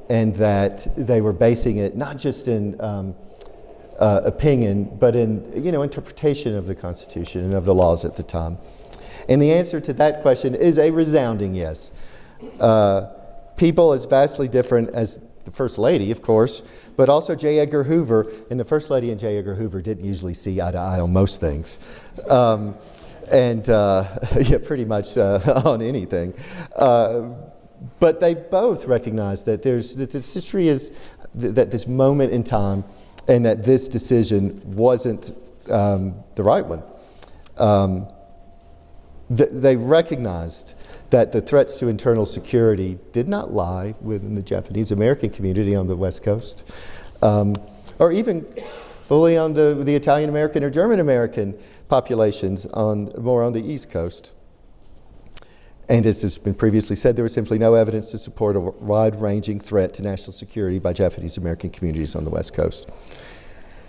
and that they were basing it not just in opinion, but in interpretation of the Constitution and of the laws at the time. And the answer to that question is a resounding yes. People as vastly different as the First Lady, of course, but also J. Edgar Hoover, and the First Lady and J. Edgar Hoover didn't usually see eye to eye on most things. Pretty much on anything. But they both recognize that this history is, that this moment in time, and that this decision wasn't the right one. They recognized that the threats to internal security did not lie within the Japanese American community on the West Coast, or even fully on the Italian American or German American populations more on the East Coast. And as has been previously said, there was simply no evidence to support a wide-ranging threat to national security by Japanese American communities on the West Coast.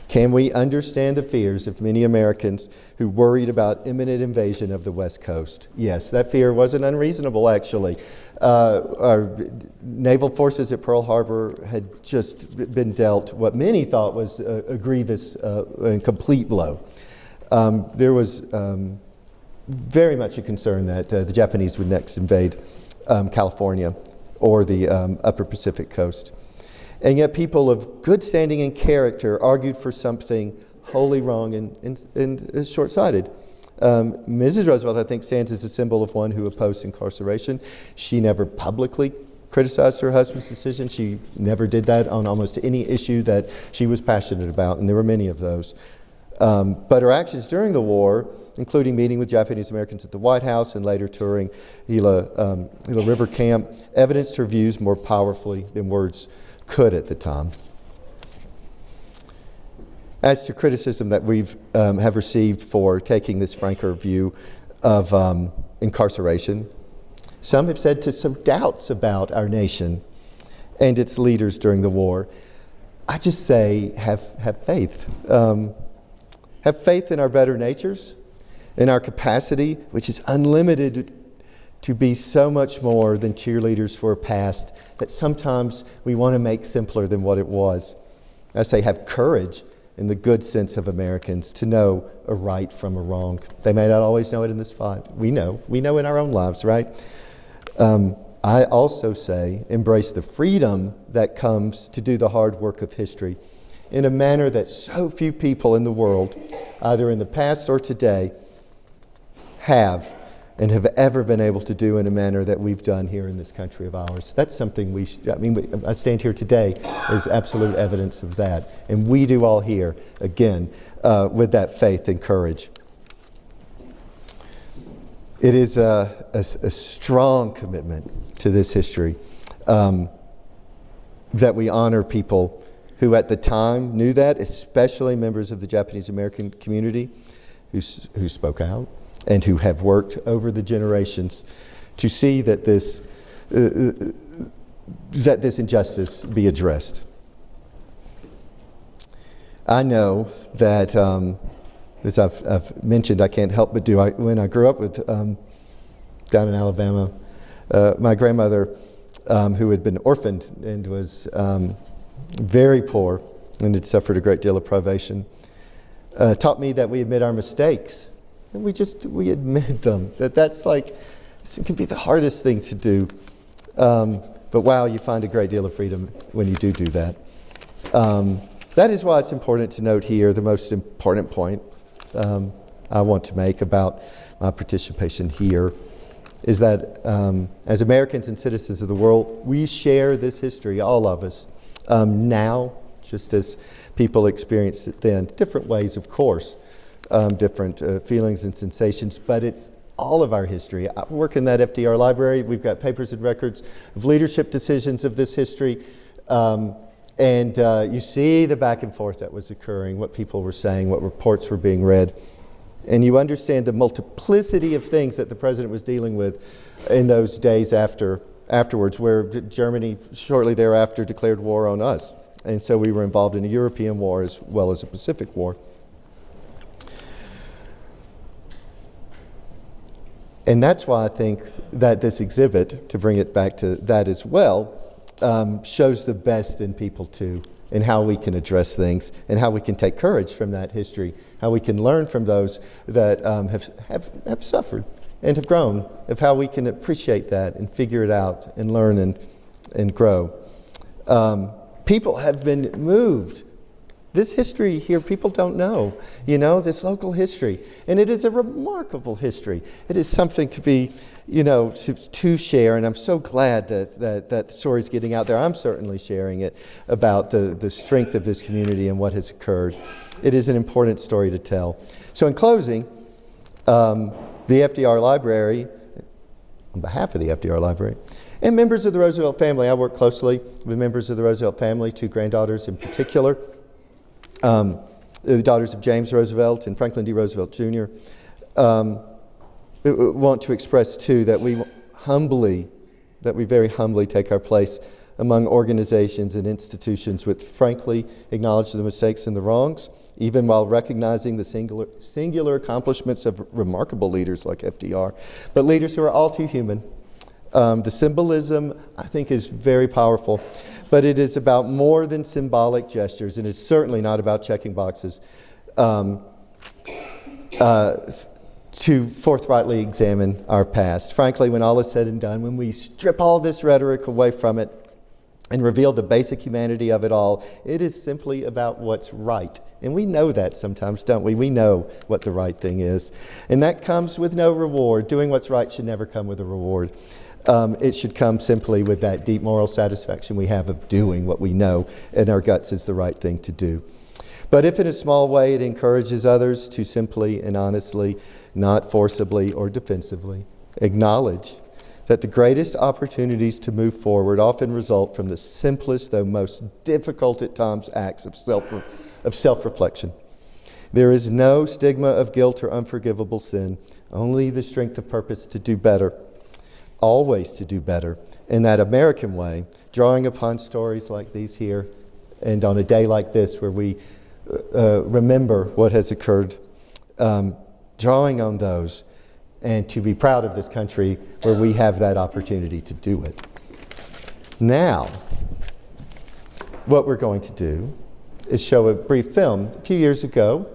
Can we understand the fears of many Americans who worried about imminent invasion of the West Coast? Yes, that fear wasn't unreasonable, actually. Our naval forces at Pearl Harbor had just been dealt what many thought was a grievous and complete blow. There was very much a concern that the Japanese would next invade California or the upper Pacific coast. And yet people of good standing and character argued for something wholly wrong and short-sighted. Mrs. Roosevelt, I think, stands as a symbol of one who opposed incarceration. She never publicly criticized her husband's decision. She never did that on almost any issue that she was passionate about, and there were many of those. But her actions during the war, including meeting with Japanese Americans at the White House and later touring Gila River Camp, evidenced her views more powerfully than words could at the time. As to criticism that we've have received for taking this franker view of incarceration, some have said to some doubts about our nation and its leaders during the war. I just say have faith. Have faith in our better natures, in our capacity, which is unlimited, to be so much more than cheerleaders for a past that sometimes we want to make simpler than what it was. I say have courage in the good sense of Americans to know a right from a wrong. They may not always know it in this fight. We know in our own lives, right? I also say embrace the freedom that comes to do the hard work of history in a manner that so few people in the world, either in the past or today, have and have ever been able to do in a manner that we've done here in this country of ours. That's something I stand here today as absolute evidence of that. And we do all here, again, with that faith and courage. It is a strong commitment to this history that we honor people who at the time knew that, especially members of the Japanese American community who spoke out and who have worked over the generations to see that this injustice be addressed. I know that, as I've mentioned, I can't help but do. When I grew up with down in Alabama, my grandmother, who had been orphaned and was very poor and had suffered a great deal of privation, taught me that we admit our mistakes. And we admit them. That's like, it can be the hardest thing to do. But wow, you find a great deal of freedom when you do that. That is why it's important to note here the most important point I want to make about my participation here is that as Americans and citizens of the world, we share this history, all of us, now, just as people experienced it then. Different ways, of course. Different feelings and sensations, but it's all of our history. I work in that FDR library. We've got papers and records of leadership decisions of this history. And you see the back and forth that was occurring, what people were saying, what reports were being read. And you understand the multiplicity of things that the president was dealing with in those days afterwards, where Germany shortly thereafter declared war on us. And so we were involved in a European war as well as a Pacific war. And that's why I think that this exhibit, to bring it back to that as well, shows the best in people too, and how we can address things, and how we can take courage from that history, how we can learn from those that have suffered and have grown, of how we can appreciate that and figure it out and learn and grow. People have been moved. This history here, people don't know, this local history. And it is a remarkable history. It is something to be, to share. And I'm so glad that story is getting out there. I'm certainly sharing it about the strength of this community and what has occurred. It is an important story to tell. So in closing, the FDR Library, on behalf of the FDR Library, and members of the Roosevelt family, I work closely with members of the Roosevelt family, 2 granddaughters in particular. The daughters of James Roosevelt and Franklin D. Roosevelt Jr. Want to express too that we very humbly take our place among organizations and institutions which frankly acknowledge the mistakes and the wrongs, even while recognizing the singular accomplishments of remarkable leaders like FDR, but leaders who are all too human. The symbolism, I think, is very powerful. But it is about more than symbolic gestures, and it's certainly not about checking boxes, to forthrightly examine our past. Frankly, when all is said and done, when we strip all this rhetoric away from it and reveal the basic humanity of it all, it is simply about what's right. And we know that sometimes, don't we? We know what the right thing is. And that comes with no reward. Doing what's right should never come with a reward. It should come simply with that deep moral satisfaction we have of doing what we know in our guts is the right thing to do. But if in a small way it encourages others to simply and honestly, not forcibly or defensively, acknowledge that the greatest opportunities to move forward often result from the simplest, though most difficult at times, acts of self-reflection. There is no stigma of guilt or unforgivable sin, only the strength of purpose to do better. Always to do better in that American way, drawing upon stories like these here, and on a day like this where we remember what has occurred, drawing on those, and to be proud of this country where we have that opportunity to do it. Now, what we're going to do is show a brief film. A few years ago,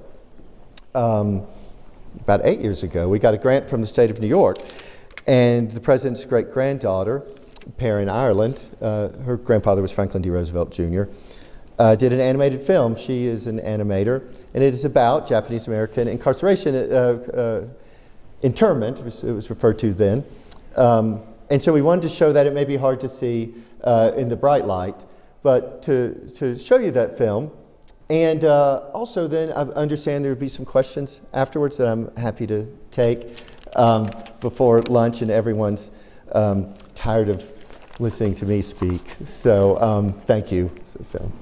about 8 years ago, we got a grant from the state of New York, and the president's great-granddaughter, pair in Ireland, her grandfather was Franklin D. Roosevelt Jr., did an animated film. She is an animator, and it is about Japanese American incarceration, internment, it was referred to then. And so we wanted to show that. It may be hard to see in the bright light, but to show you that film. And also then I understand there would be some questions afterwards that I'm happy to take before lunch, and everyone's tired of listening to me speak. So thank you for the film.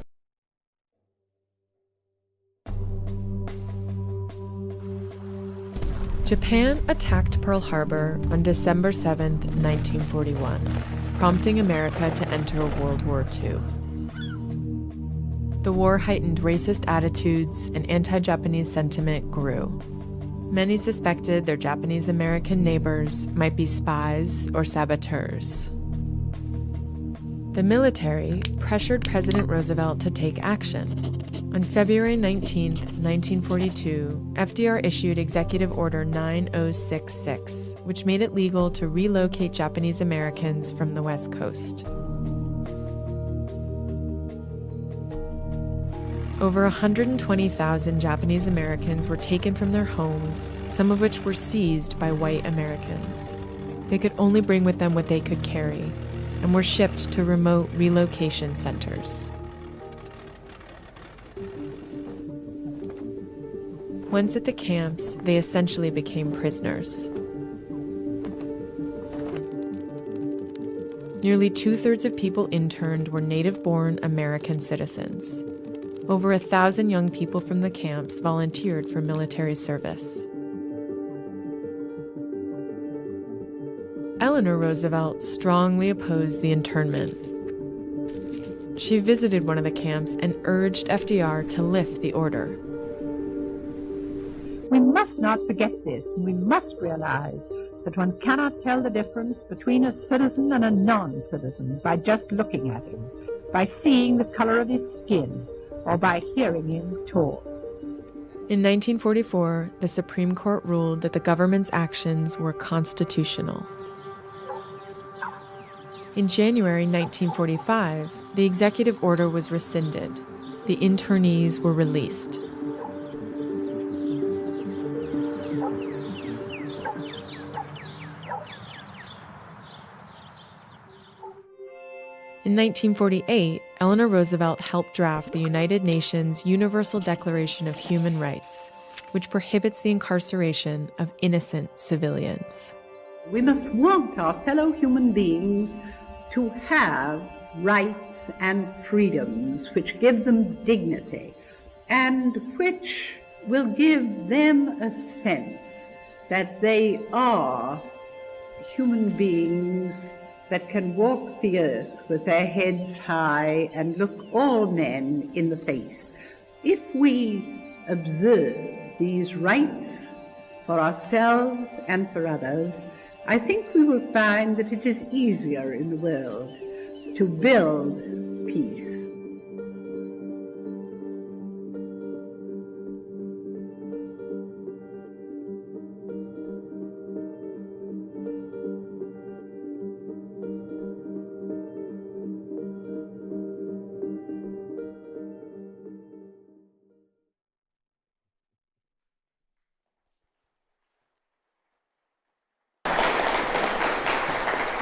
Japan attacked Pearl Harbor on December 7, 1941, prompting America to enter World War II. The war heightened racist attitudes and anti-Japanese sentiment grew. Many suspected their Japanese American neighbors might be spies or saboteurs. The military pressured President Roosevelt to take action. On February 19, 1942, FDR issued Executive Order 9066, which made it legal to relocate Japanese Americans from the West Coast. Over 120,000 Japanese Americans were taken from their homes, some of which were seized by white Americans. They could only bring with them what they could carry, and were shipped to remote relocation centers. Once at the camps, they essentially became prisoners. Nearly 2/3 of people interned were native-born American citizens. Over 1,000 young people from the camps volunteered for military service. Eleanor Roosevelt strongly opposed the internment. She visited one of the camps and urged FDR to lift the order. We must not forget this. We must realize that one cannot tell the difference between a citizen and a non-citizen by just looking at him, by seeing the color of his skin, or by hearing him talk. In 1944, the Supreme Court ruled that the government's actions were constitutional. In January 1945, the executive order was rescinded. The internees were released. In 1948, Eleanor Roosevelt helped draft the United Nations Universal Declaration of Human Rights, which prohibits the incarceration of innocent civilians. We must want our fellow human beings to have rights and freedoms which give them dignity and which will give them a sense that they are human beings that can walk the earth with their heads high and look all men in the face. If we observe these rights for ourselves and for others, I think we will find that it is easier in the world to build peace.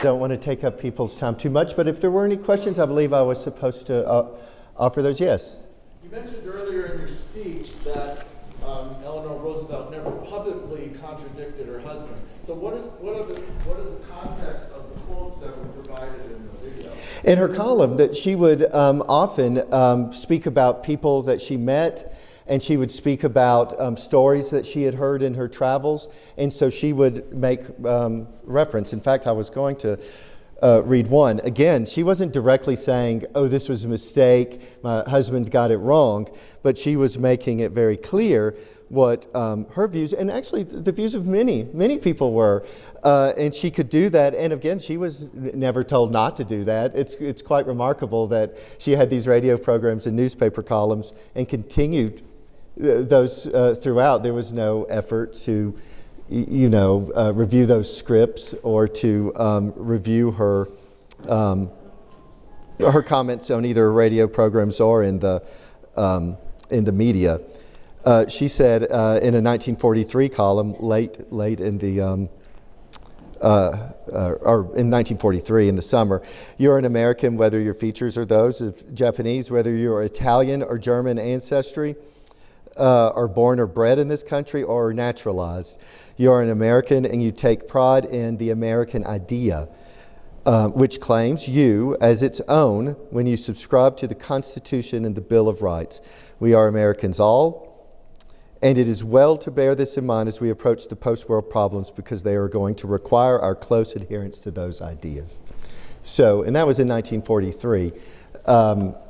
Don't want to take up people's time too much, but if there were any questions, I believe I was supposed to offer those. Yes? You mentioned earlier in your speech that Eleanor Roosevelt never publicly contradicted her husband. So what are the context of the quotes that were provided in the video? In her column, that she would often speak about people that she met, and she would speak about stories that she had heard in her travels, and so she would make reference. In fact, I was going to read one. Again, she wasn't directly saying, oh, this was a mistake, my husband got it wrong, but she was making it very clear what her views, and actually the views of many people were. And she could do that. And again, she was never told not to do that. It's quite remarkable that she had these radio programs and newspaper columns and continued those throughout. There was no effort to, review those scripts or to review her comments on either radio programs or in the media. She said in a 1943 column, late in the or in 1943 in the summer, "You're an American whether your features are those of Japanese, whether you're Italian or German ancestry, are born or bred in this country or naturalized. You are an American and you take pride in the American idea, which claims you as its own when you subscribe to the Constitution and the Bill of Rights. We are Americans all, and it is well to bear this in mind as we approach the post-war problems because they are going to require our close adherence to those ideas." So, and that was in 1943.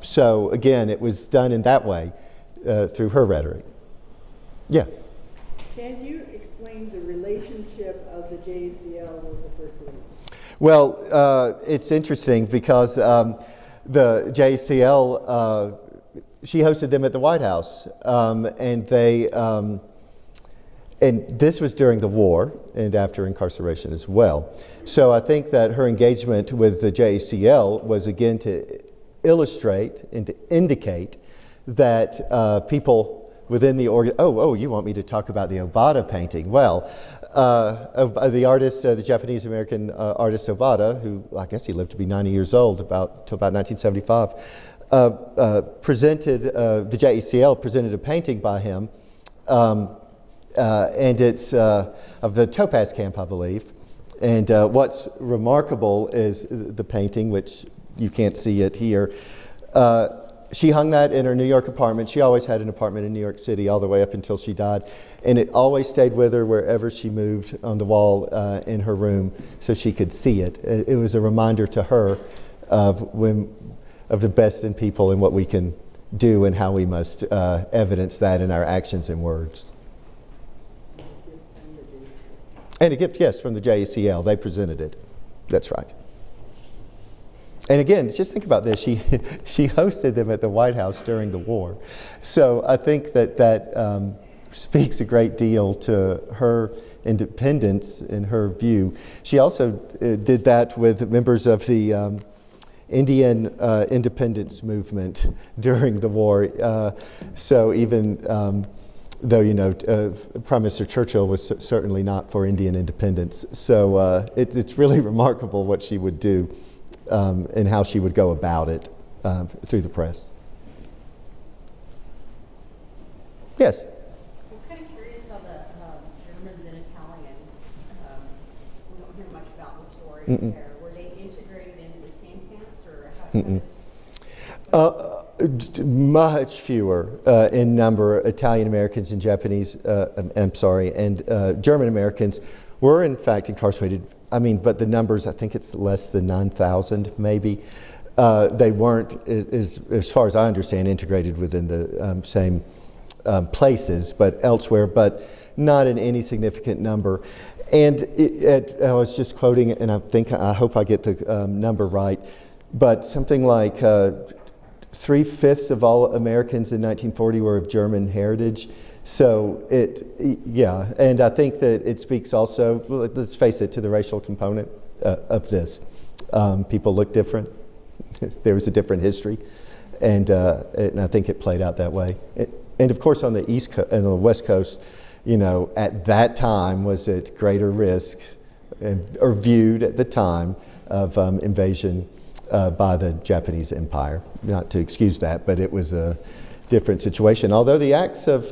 So again, it was done in that way through her rhetoric. Yeah. Can you explain the relationship of the JCL with the First Lady? Well, it's interesting because the JCL, she hosted them at the White House, and they, and this was during the war and after incarceration as well. So I think that her engagement with the JCL was again to illustrate and to indicate that people within the you want me to talk about the Obata painting? Well, the artist, the Japanese-American artist Obata, who I guess he lived to be 90 years old till about 1975, presented, the JECL presented a painting by him, and it's of the Topaz Camp, I believe. And what's remarkable is the painting, which you can't see it here. She hung that in her New York apartment. She always had an apartment in New York City all the way up until she died. And it always stayed with her wherever she moved on the wall in her room so she could see it. It was a reminder to her of the best in people and what we can do and how we must evidence that in our actions and words. And a gift, yes, from the JECL. They presented it. That's right. And again, just think about this. She hosted them at the White House during the war. So I think that speaks a great deal to her independence in her view. She also did that with members of the Indian independence movement during the war. So even though, Prime Minister Churchill was certainly not for Indian independence. So it's really remarkable what she would do. And how she would go about it through the press. Yes? I'm kind of curious how the Germans and Italians, we don't hear much about the story there. Were they integrated into the same camps, or how much fewer in number. Italian Americans and Japanese, and German Americans were in fact incarcerated. But the numbers, I think it's less than 9,000 maybe. They weren't, as far as I understand, integrated within the same places, but elsewhere, but not in any significant number. And I was just quoting, and I hope I get the number right, but something like 3/5 of all Americans in 1940 were of German heritage. So and I think that it speaks also, let's face it, to the racial component of this. People look different. There was a different history, and I think it played out that way. And of course, on the East Coast and the West Coast, at that time was at greater risk, or viewed at the time of invasion by the Japanese Empire. Not to excuse that, but it was a different situation. Although the acts of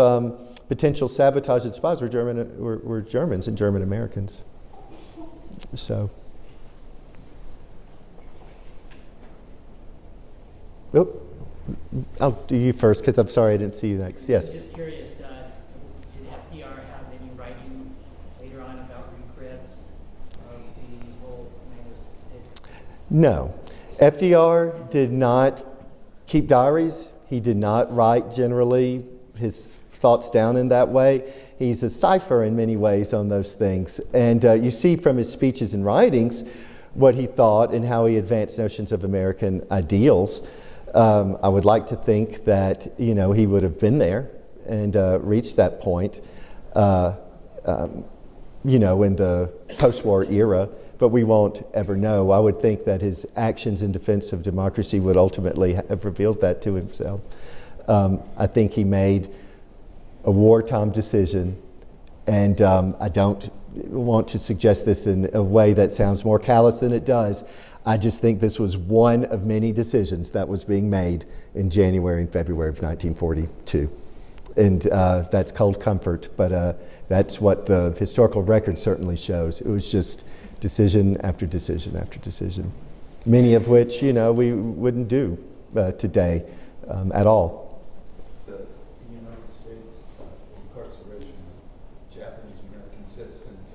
potential sabotage and spies were Germans and German Americans. So. I'll do you first because I'm sorry I didn't see you next. Yes. I'm just curious, did FDR have any writings later on about regrets of the whole Commander 6? No. FDR did not keep diaries. He did not write generally his thoughts down in that way. He's a cipher in many ways on those things. And you see from his speeches and writings what he thought and how he advanced notions of American ideals. I would like to think that, he would have been there and reached that point, in the post-war era, but we won't ever know. I would think that his actions in defense of democracy would ultimately have revealed that to himself. I think he made a wartime decision, and I don't want to suggest this in a way that sounds more callous than it does. I just think this was one of many decisions that was being made in January and February of 1942. And that's cold comfort, but that's what the historical record certainly shows. It was just decision after decision after decision, many of which, we wouldn't do today at all. The United States incarceration of Japanese American citizens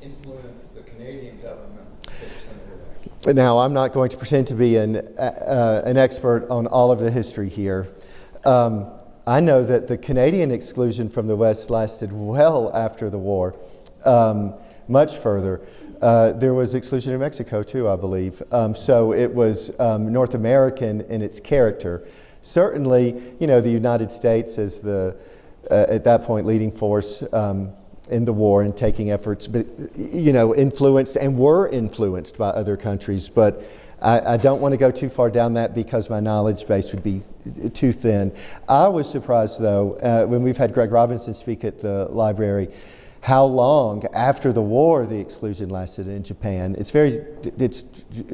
influenced the Canadian government to take similar action. Now, I'm not going to pretend to be an expert on all of the history here. I know that the Canadian exclusion from the West lasted well after the war, much further. There was exclusion in Mexico too, I believe. So it was North American in its character. Certainly, the United States as the, at that point, leading force in the war and taking efforts, but, influenced and were influenced by other countries. But I don't want to go too far down that because my knowledge base would be too thin. I was surprised, though, when we've had Greg Robinson speak at the library, how long after the war the exclusion lasted in Japan. It's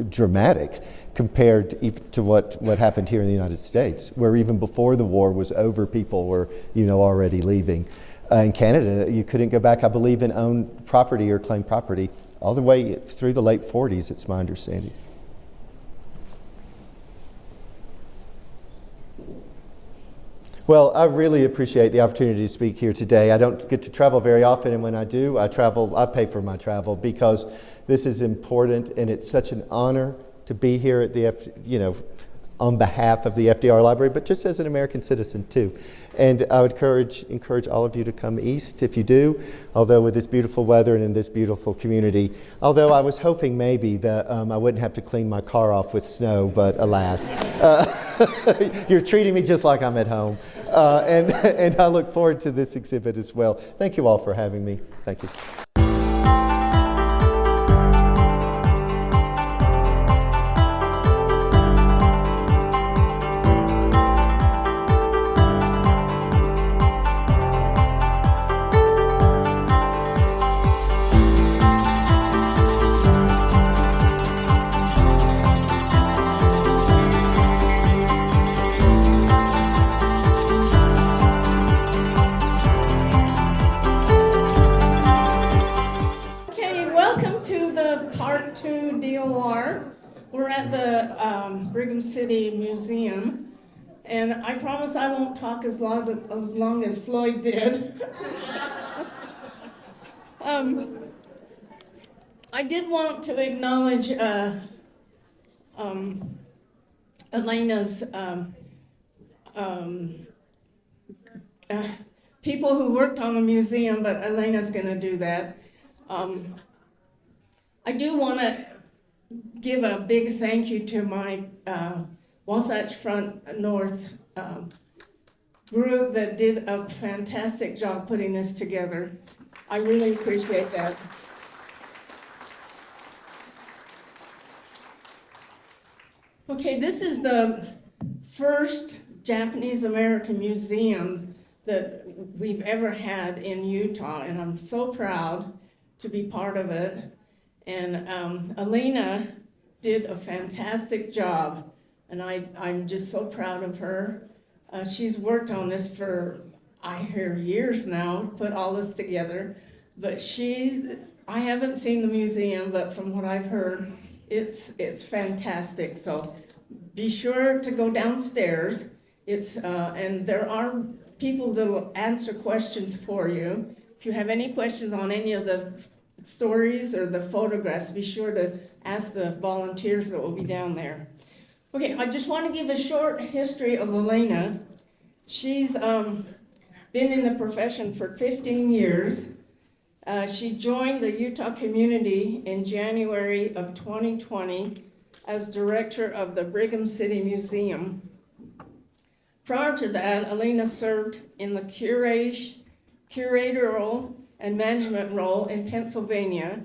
dramatic compared to what happened here in the United States, where even before the war was over, people were, already leaving. In Canada, you couldn't go back, I believe, and own property or claim property all the way through the late 40s, it's my understanding. Well, I really appreciate the opportunity to speak here today. I don't get to travel very often, and when I do, I pay for my travel because this is important, and it's such an honor to be here at the on behalf of the FDR Library, but just as an American citizen too. And I would encourage all of you to come east if you do, although with this beautiful weather and in this beautiful community. Although I was hoping maybe that I wouldn't have to clean my car off with snow, but alas. You're treating me just like I'm at home. And I look forward to this exhibit as well. Thank you all for having me. Thank you. Brigham City Museum, and I promise I won't talk as long as Floyd did. I did want to acknowledge Elena's people who worked on the museum, but Elena's going to do that. I do want to give a big thank you to my Wasatch Front North group that did a fantastic job putting this together. I really appreciate that. Okay, this is the first Japanese American museum that we've ever had in Utah, and I'm so proud to be part of it. And Elena did a fantastic job, and I'm just so proud of her. She's worked on this for, I hear, years now, put all this together. But I haven't seen the museum, but from what I've heard, it's fantastic. So be sure to go downstairs. And there are people that will answer questions for you. If you have any questions on any of the stories or the photographs, be sure to ask the volunteers that will be down there. Okay, I just want to give a short history of Elena. She's been in the profession for 15 years. She joined the Utah community in January of 2020 as director of the Brigham City Museum. Prior to that, Elena served in the curatorial and management role in Pennsylvania,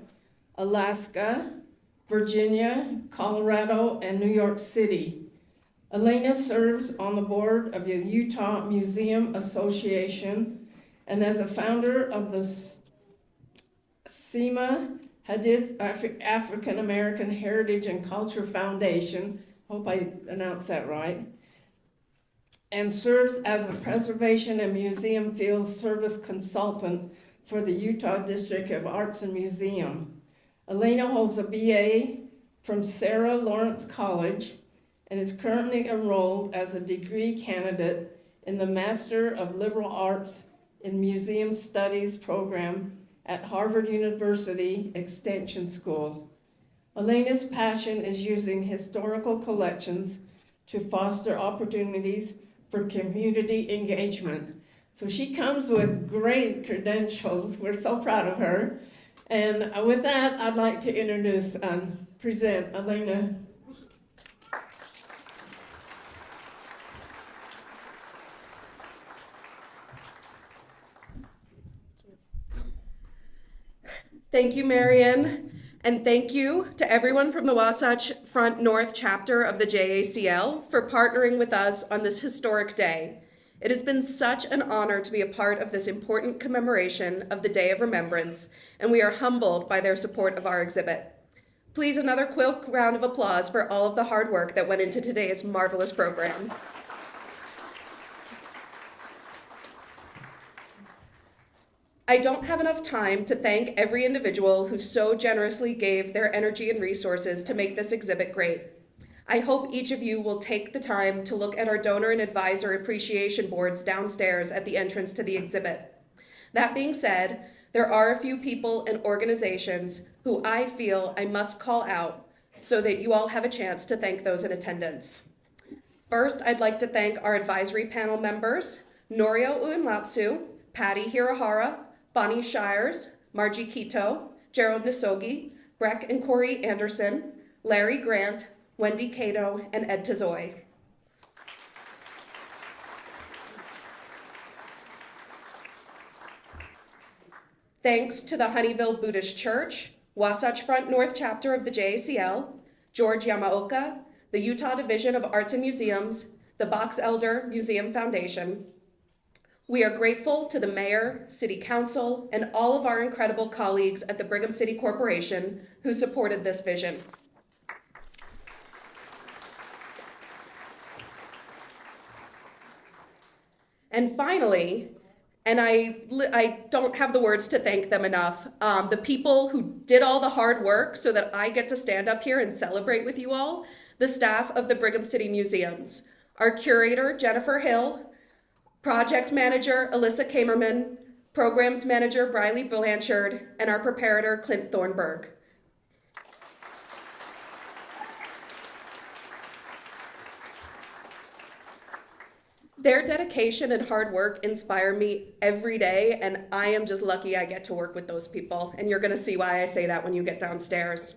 Alaska, Virginia, Colorado, and New York City. Elena serves on the board of the Utah Museum Association and as a founder of the SEMA Hadith African American Heritage and Culture Foundation, hope I announced that right, and serves as a preservation and museum field service consultant for the Utah District of Arts and Museum. Elena holds a BA from Sarah Lawrence College and is currently enrolled as a degree candidate in the Master of Liberal Arts in Museum Studies program at Harvard University Extension School. Elena's passion is using historical collections to foster opportunities for community engagement. So she comes with great credentials. We're so proud of her. And with that, I'd like to introduce and present Elena. Thank you, Marion, and thank you to everyone from the Wasatch Front North chapter of the JACL for partnering with us on this historic day. It has been such an honor to be a part of this important commemoration of the Day of Remembrance, and we are humbled by their support of our exhibit. Please, another quick round of applause for all of the hard work that went into today's marvelous program. I don't have enough time to thank every individual who so generously gave their energy and resources to make this exhibit great. I hope each of you will take the time to look at our donor and advisor appreciation boards downstairs at the entrance to the exhibit. That being said, there are a few people and organizations who I feel I must call out so that you all have a chance to thank those in attendance. First, I'd like to thank our advisory panel members, Norio Uematsu, Patty Hirahara, Bonnie Shires, Margie Kito, Gerald Nasogi, Breck and Corey Anderson, Larry Grant, Wendy Cato, and Ed Tazoy. Thanks to the Honeyville Buddhist Church, Wasatch Front North chapter of the JACL, George Yamaoka, the Utah Division of Arts and Museums, the Box Elder Museum Foundation. We are grateful to the mayor, city council, and all of our incredible colleagues at the Brigham City Corporation who supported this vision. And finally, and I don't have the words to thank them enough, the people who did all the hard work so that I get to stand up here and celebrate with you all, the staff of the Brigham City Museums, our curator, Jennifer Hill, project manager, Alyssa Kamerman, programs manager, Briley Blanchard, and our preparator, Clint Thornburg. Their dedication and hard work inspire me every day, and I am just lucky I get to work with those people, and you're gonna see why I say that when you get downstairs.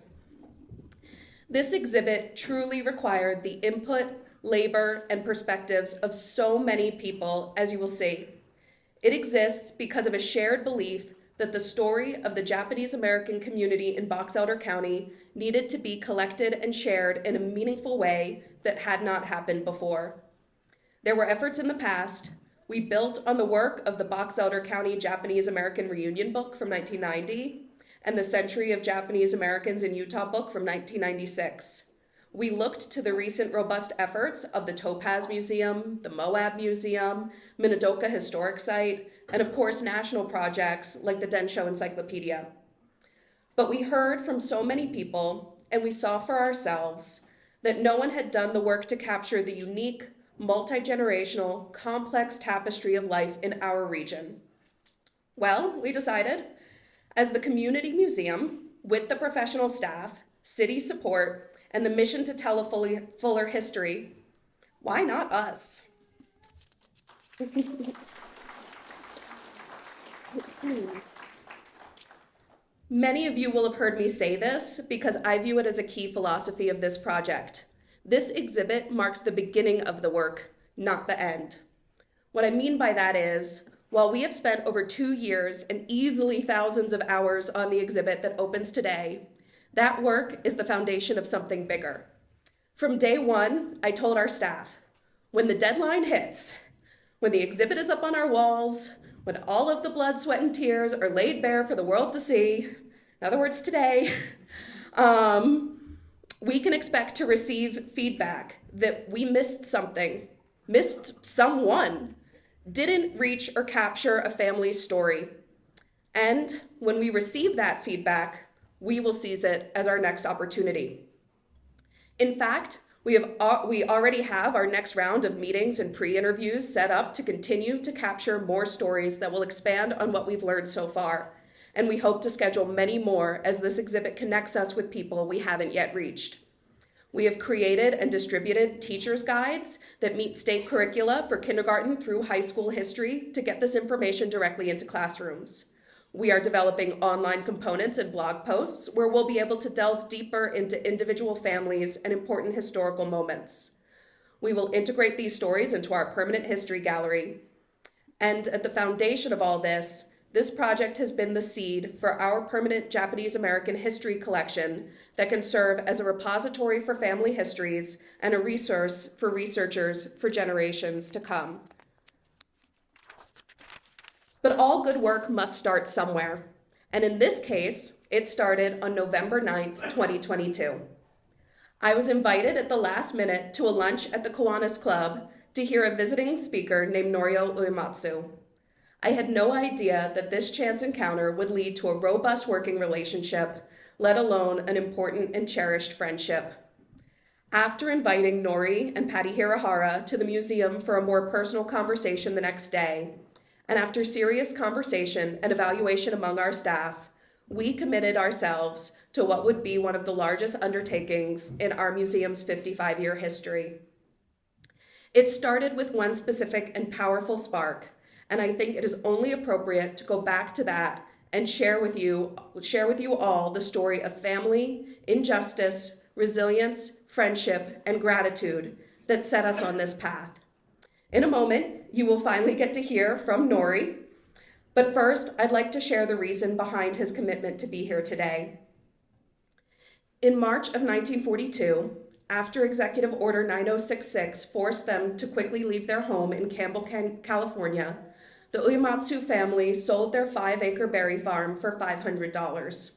This exhibit truly required the input, labor, and perspectives of so many people, as you will see. It exists because of a shared belief that the story of the Japanese American community in Box Elder County needed to be collected and shared in a meaningful way that had not happened before. There were efforts in the past. We built on the work of the Box Elder County Japanese American Reunion book from 1990 and the Century of Japanese Americans in Utah book from 1996. We looked to the recent robust efforts of the Topaz Museum, the Moab Museum, Minidoka Historic Site, and of course national projects like the Densho Encyclopedia. But we heard from so many people, and we saw for ourselves, that no one had done the work to capture the unique, multi-generational, complex tapestry of life in our region. Well, we decided, as the community museum, with the professional staff, city support, and the mission to tell a fuller history, why not us? Many of you will have heard me say this because I view it as a key philosophy of this project. This exhibit marks the beginning of the work, not the end. What I mean by that is, while we have spent over 2 years and easily thousands of hours on the exhibit that opens today, that work is the foundation of something bigger. From day one, I told our staff, when the deadline hits, when the exhibit is up on our walls, when all of the blood, sweat, and tears are laid bare for the world to see, in other words, today, we can expect to receive feedback that we missed something, missed someone, didn't reach or capture a family's story. And when we receive that feedback, we will seize it as our next opportunity. In fact, we already have our next round of meetings and pre-interviews set up to continue to capture more stories that will expand on what we've learned so far. And we hope to schedule many more as this exhibit connects us with people we haven't yet reached. We have created and distributed teacher's guides that meet state curricula for kindergarten through high school history to get this information directly into classrooms. We are developing online components and blog posts where we'll be able to delve deeper into individual families and important historical moments. We will integrate these stories into our permanent history gallery. And at the foundation of all this project has been the seed for our permanent Japanese American history collection that can serve as a repository for family histories and a resource for researchers for generations to come. But all good work must start somewhere. And in this case, it started on November 9th, 2022. I was invited at the last minute to a lunch at the Kiwanis Club to hear a visiting speaker named Norio Uematsu. I had no idea that this chance encounter would lead to a robust working relationship, let alone an important and cherished friendship. After inviting Nori and Patty Hirahara to the museum for a more personal conversation the next day, and after serious conversation and evaluation among our staff, we committed ourselves to what would be one of the largest undertakings in our museum's 55-year history. It started with one specific and powerful spark, and I think it is only appropriate to go back to that and share with you all the story of family, injustice, resilience, friendship, and gratitude that set us on this path. In a moment, you will finally get to hear from Nori, but first, I'd like to share the reason behind his commitment to be here today. In March of 1942, after Executive Order 9066 forced them to quickly leave their home in Campbell, California, the Uematsu family sold their 5-acre berry farm for $500.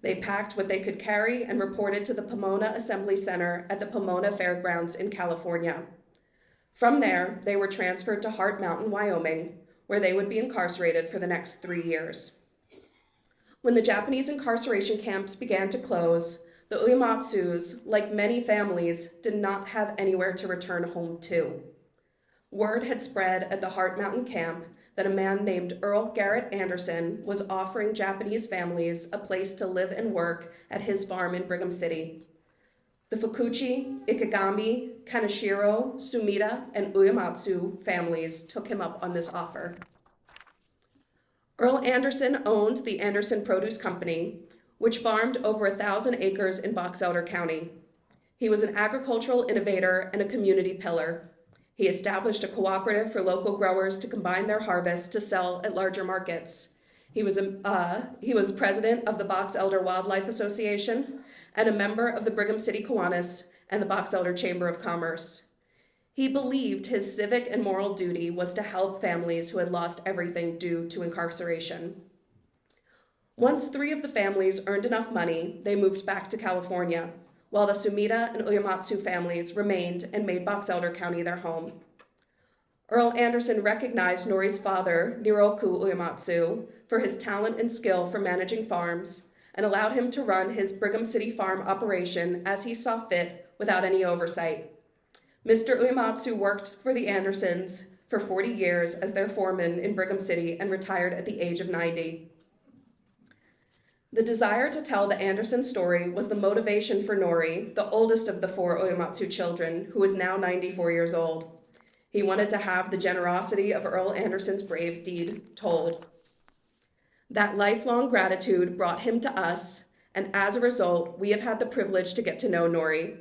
They packed what they could carry and reported to the Pomona Assembly Center at the Pomona Fairgrounds in California. From there, they were transferred to Hart Mountain, Wyoming, where they would be incarcerated for the next 3 years. When the Japanese incarceration camps began to close, the Uematsus, like many families, did not have anywhere to return home to. Word had spread at the Hart Mountain camp that a man named Earl Garrett Anderson was offering Japanese families a place to live and work at his farm in Brigham City. The Fukuchi, Ikegami, Kaneshiro, Sumida, and Uematsu families took him up on this offer. Earl Anderson owned the Anderson Produce Company, which farmed over 1,000 acres in Box Elder County. He was an agricultural innovator and a community pillar. He established a cooperative for local growers to combine their harvest to sell at larger markets. He was president of the Box Elder Wildlife Association and a member of the Brigham City Kiwanis and the Box Elder Chamber of Commerce. He believed his civic and moral duty was to help families who had lost everything due to incarceration. Once 3 of the families earned enough money, they moved back to California, while the Sumida and Uematsu families remained and made Box Elder County their home. Earl Anderson recognized Nori's father, Niroku Uematsu, for his talent and skill for managing farms, and allowed him to run his Brigham City farm operation as he saw fit without any oversight. Mr. Uematsu worked for the Andersons for 40 years as their foreman in Brigham City and retired at the age of 90. The desire to tell the Anderson story was the motivation for Nori, the oldest of the 4 Uematsu children, who is now 94 years old. He wanted to have the generosity of Earl Anderson's brave deed told. That lifelong gratitude brought him to us, and as a result, we have had the privilege to get to know Nori.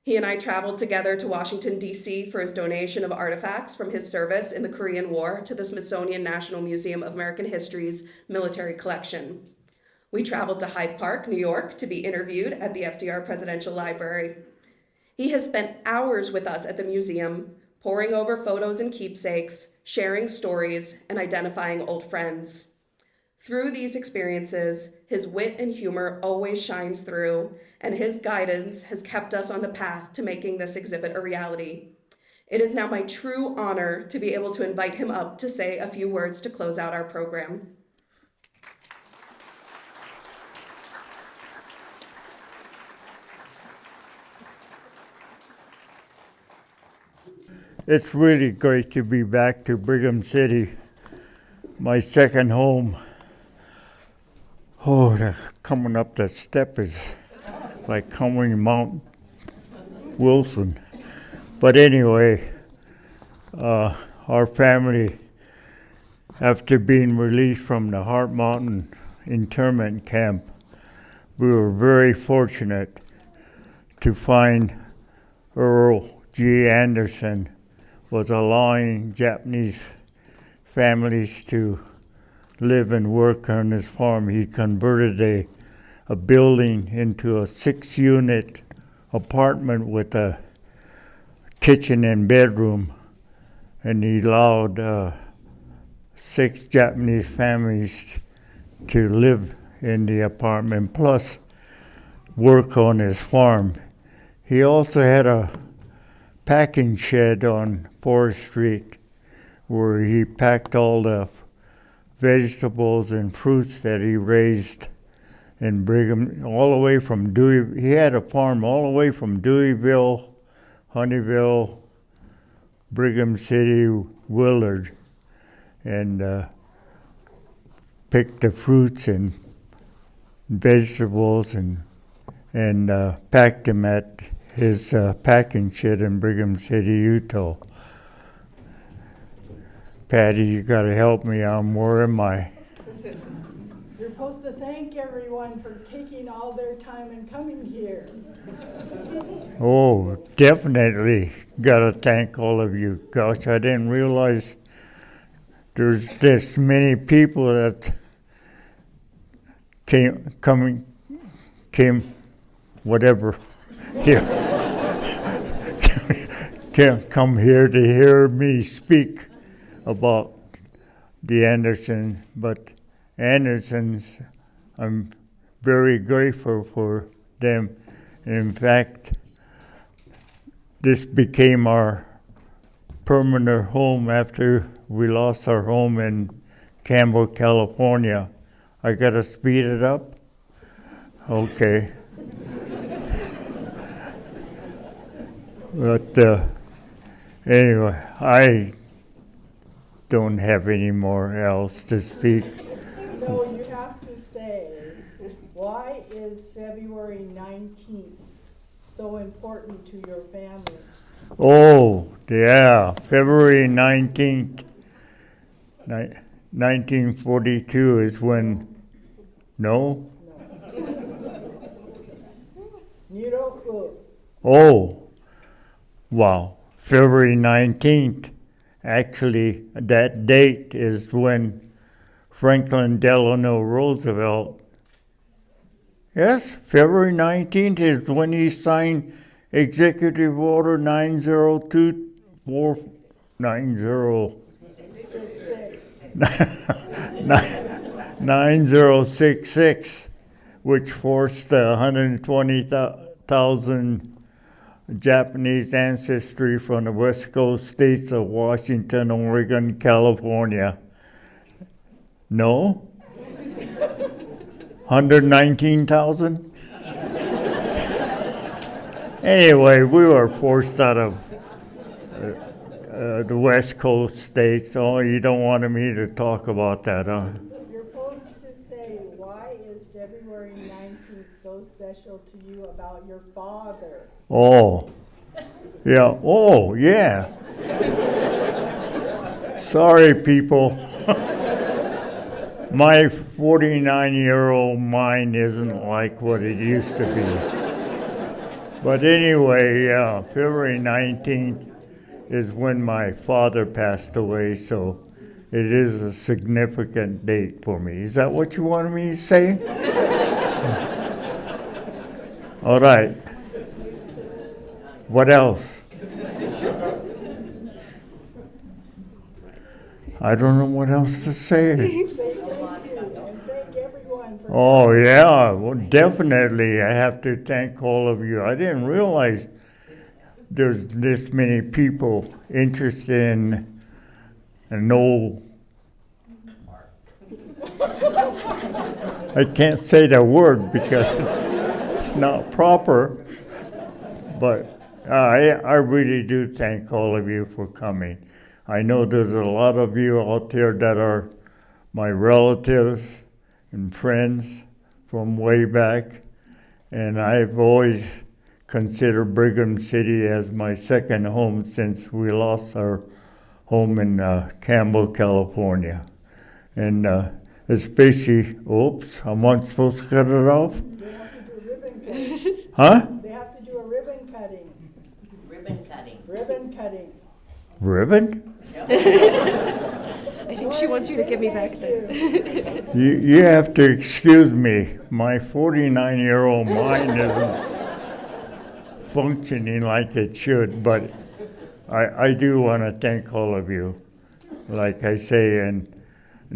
He and I traveled together to Washington, D.C. for his donation of artifacts from his service in the Korean War to the Smithsonian National Museum of American History's military collection. We traveled to Hyde Park, New York, to be interviewed at the FDR Presidential Library. He has spent hours with us at the museum, poring over photos and keepsakes, sharing stories, and identifying old friends. Through these experiences, his wit and humor always shines through, and his guidance has kept us on the path to making this exhibit a reality. It is now my true honor to be able to invite him up to say a few words to close out our program. It's really great to be back to Brigham City, my second home. Oh, coming up that step is like coming Mount Wilson. But anyway, our family, after being released from the Heart Mountain internment camp, we were very fortunate to find Earl G. Anderson was allowing Japanese families to live and work on his farm. He converted a building into a 6-unit apartment with a kitchen and bedroom, and he allowed 6 Japanese families to live in the apartment plus work on his farm. He also had a packing shed on Forest Street where he packed all the vegetables and fruits that he raised in Brigham, all the way from Dewey. He had a farm all the way from Deweyville, Honeyville, Brigham City, Willard, and picked the fruits and vegetables and packed them at his packing shed in Brigham City, Utah. Patty, you gotta help me. Where am I? You're supposed to thank everyone for taking all their time and coming here. Oh, definitely gotta thank all of you. Gosh, I didn't realize there's this many people that came, whatever, here. Can't come here to hear me speak about the Andersons, but Andersons, I'm very grateful for them. In fact, this became our permanent home after we lost our home in Campbell, California. I gotta speed it up? Okay. But anyway, I don't have any more else to speak. No, you have to say, why is February 19th so important to your family? Oh, yeah, February 19th, 1942 is when, no? Oh, wow, February 19th. Actually, that date is when Franklin Delano Roosevelt, yes, February 19th is when he signed Executive Order 9066, which forced 120,000 Japanese ancestry from the West Coast states of Washington, Oregon, California. No? 119,000? Anyway, we were forced out of the West Coast states. Oh, you don't want me to talk about that, huh? You're supposed to say, why is February 19th so special to you about your father? Oh, yeah. Oh, yeah. my 49-year-old mind isn't like what it used to be. But anyway, February 19th is when my father passed away, so it is a significant date for me. Is that what you wanted me to say? All right. What else? I don't know what else to say. Oh, yeah, well, definitely. I have to thank all of you. I didn't realize there's this many people interested in an old. I can't say the word because it's not proper, but I really do thank all of you for coming. I know there's a lot of you out there that are my relatives and friends from way back, and I've always considered Brigham City as my second home since we lost our home in Campbell, California. And especially, oops, am I supposed to cut it off? They have to do ribbon cutting. Huh? They have to do a ribbon cutting. Ribbon cutting. Ribbon cutting. Ribbon? I think she wants you to give me back the. You have to excuse me. My 49-year-old mind isn't functioning like it should, but I do want to thank all of you, like I say, and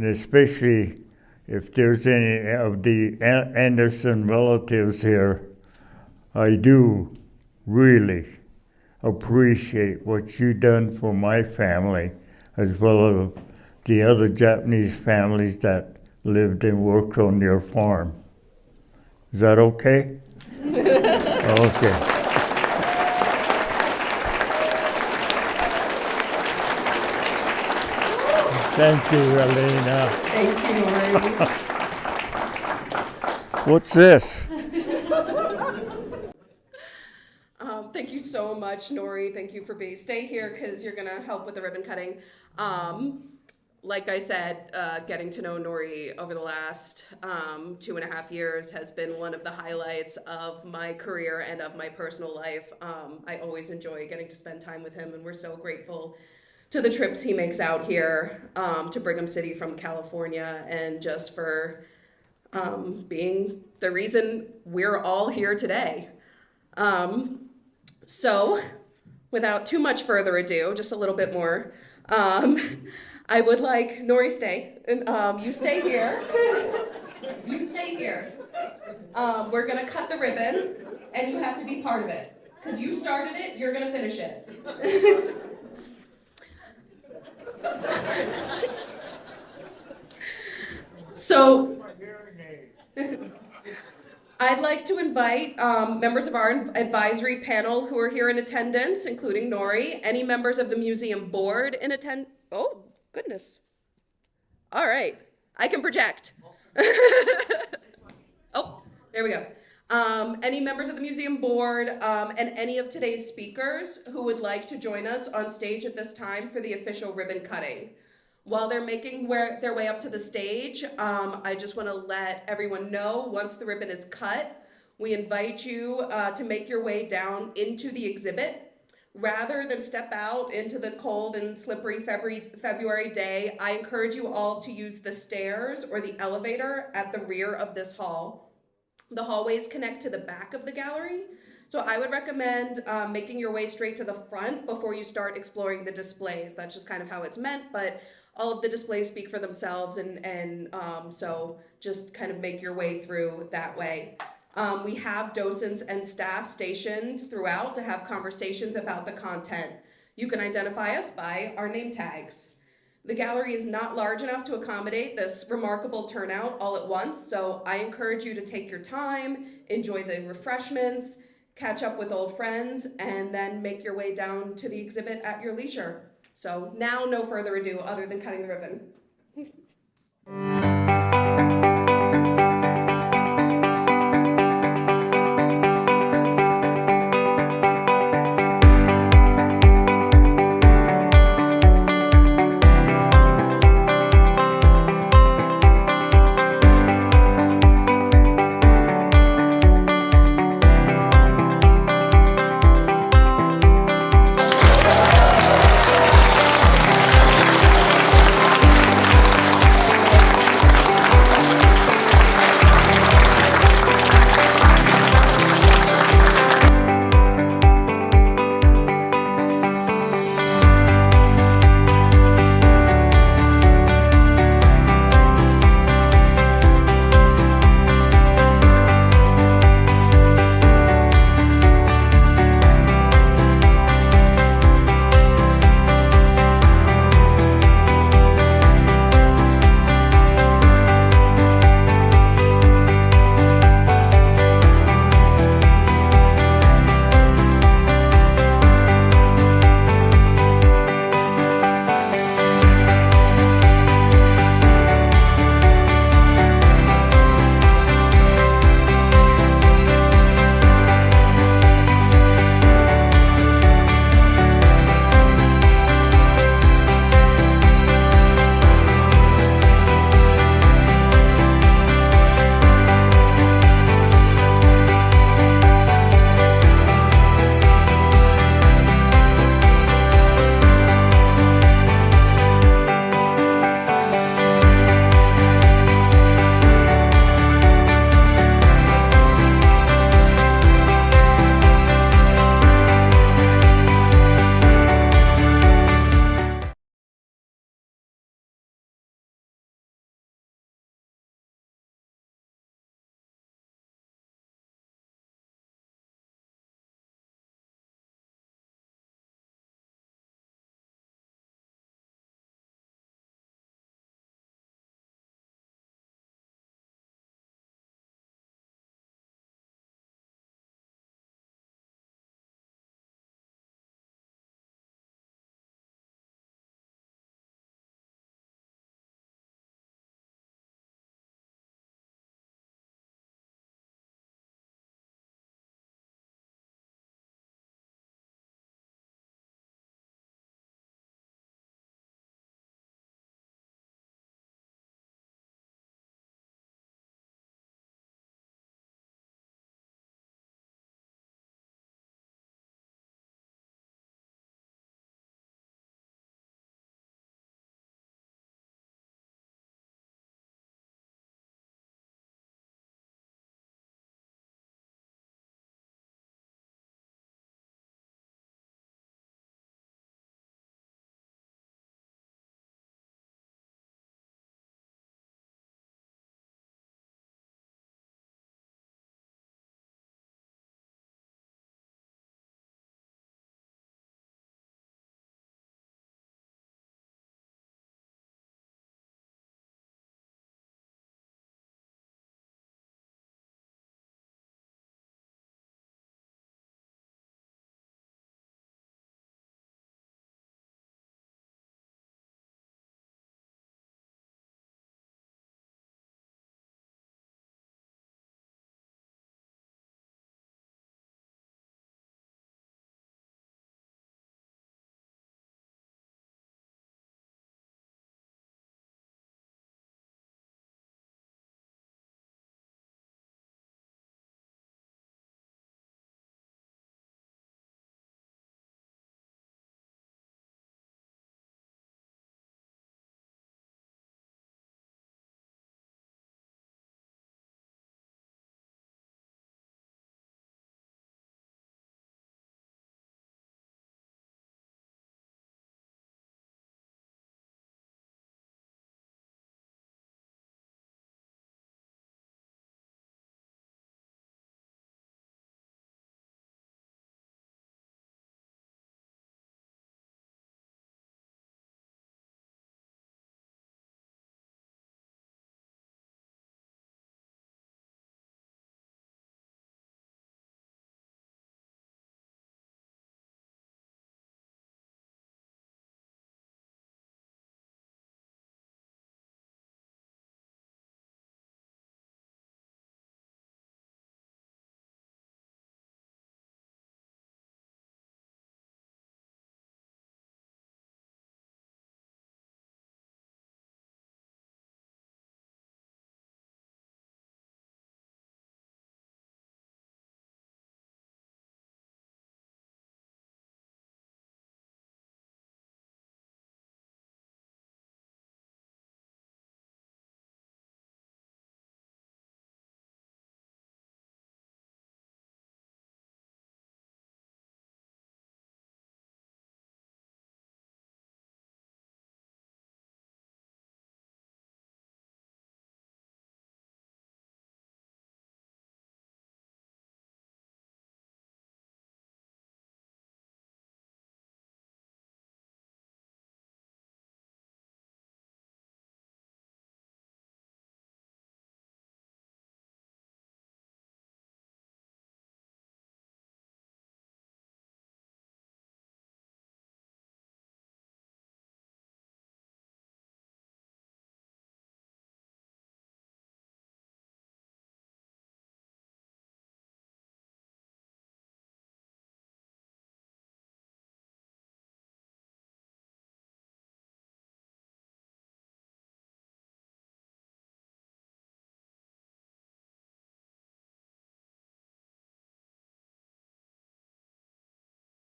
especially if there's any of the Anderson relatives here, I do really appreciate what you've done for my family, as well as the other Japanese families that lived and worked on your farm. Is that okay? Okay. Thank you, Elena. Thank you, Lori. What's this? Thank you so much, Nori. Thank you for being. Stay here because you're gonna help with the ribbon cutting. Like I said, getting to know Nori over the last 2.5 years has been one of the highlights of my career and of my personal life. I always enjoy getting to spend time with him, and we're so grateful to the trips he makes out here to Brigham City from California, and just for being the reason we're all here today. So, without too much further ado, just a little bit more, I would like, Nori, stay, and you stay here. You stay here. We're gonna cut the ribbon, and you have to be part of it. Because you started it, you're gonna finish it. So, I'd like to invite members of our advisory panel who are here in attendance, including Nori, any members of the museum board in attendance. Oh, goodness. All right, I can project. Oh, there we go. Any members of the museum board and any of today's speakers who would like to join us on stage at this time for the official ribbon cutting. While they're making their way up to the stage, I just want to let everyone know, once the ribbon is cut, we invite you to make your way down into the exhibit. Rather than step out into the cold and slippery February day, I encourage you all to use the stairs or the elevator at the rear of this hall. The hallways connect to the back of the gallery, so I would recommend making your way straight to the front before you start exploring the displays. That's just kind of how it's meant, but all of the displays speak for themselves, and so just kind of make your way through that way. We have docents and staff stationed throughout to have conversations about the content. You can identify us by our name tags. The gallery is not large enough to accommodate this remarkable turnout all at once, so I encourage you to take your time, enjoy the refreshments, catch up with old friends, and then make your way down to the exhibit at your leisure. So now, no further ado other than cutting the ribbon.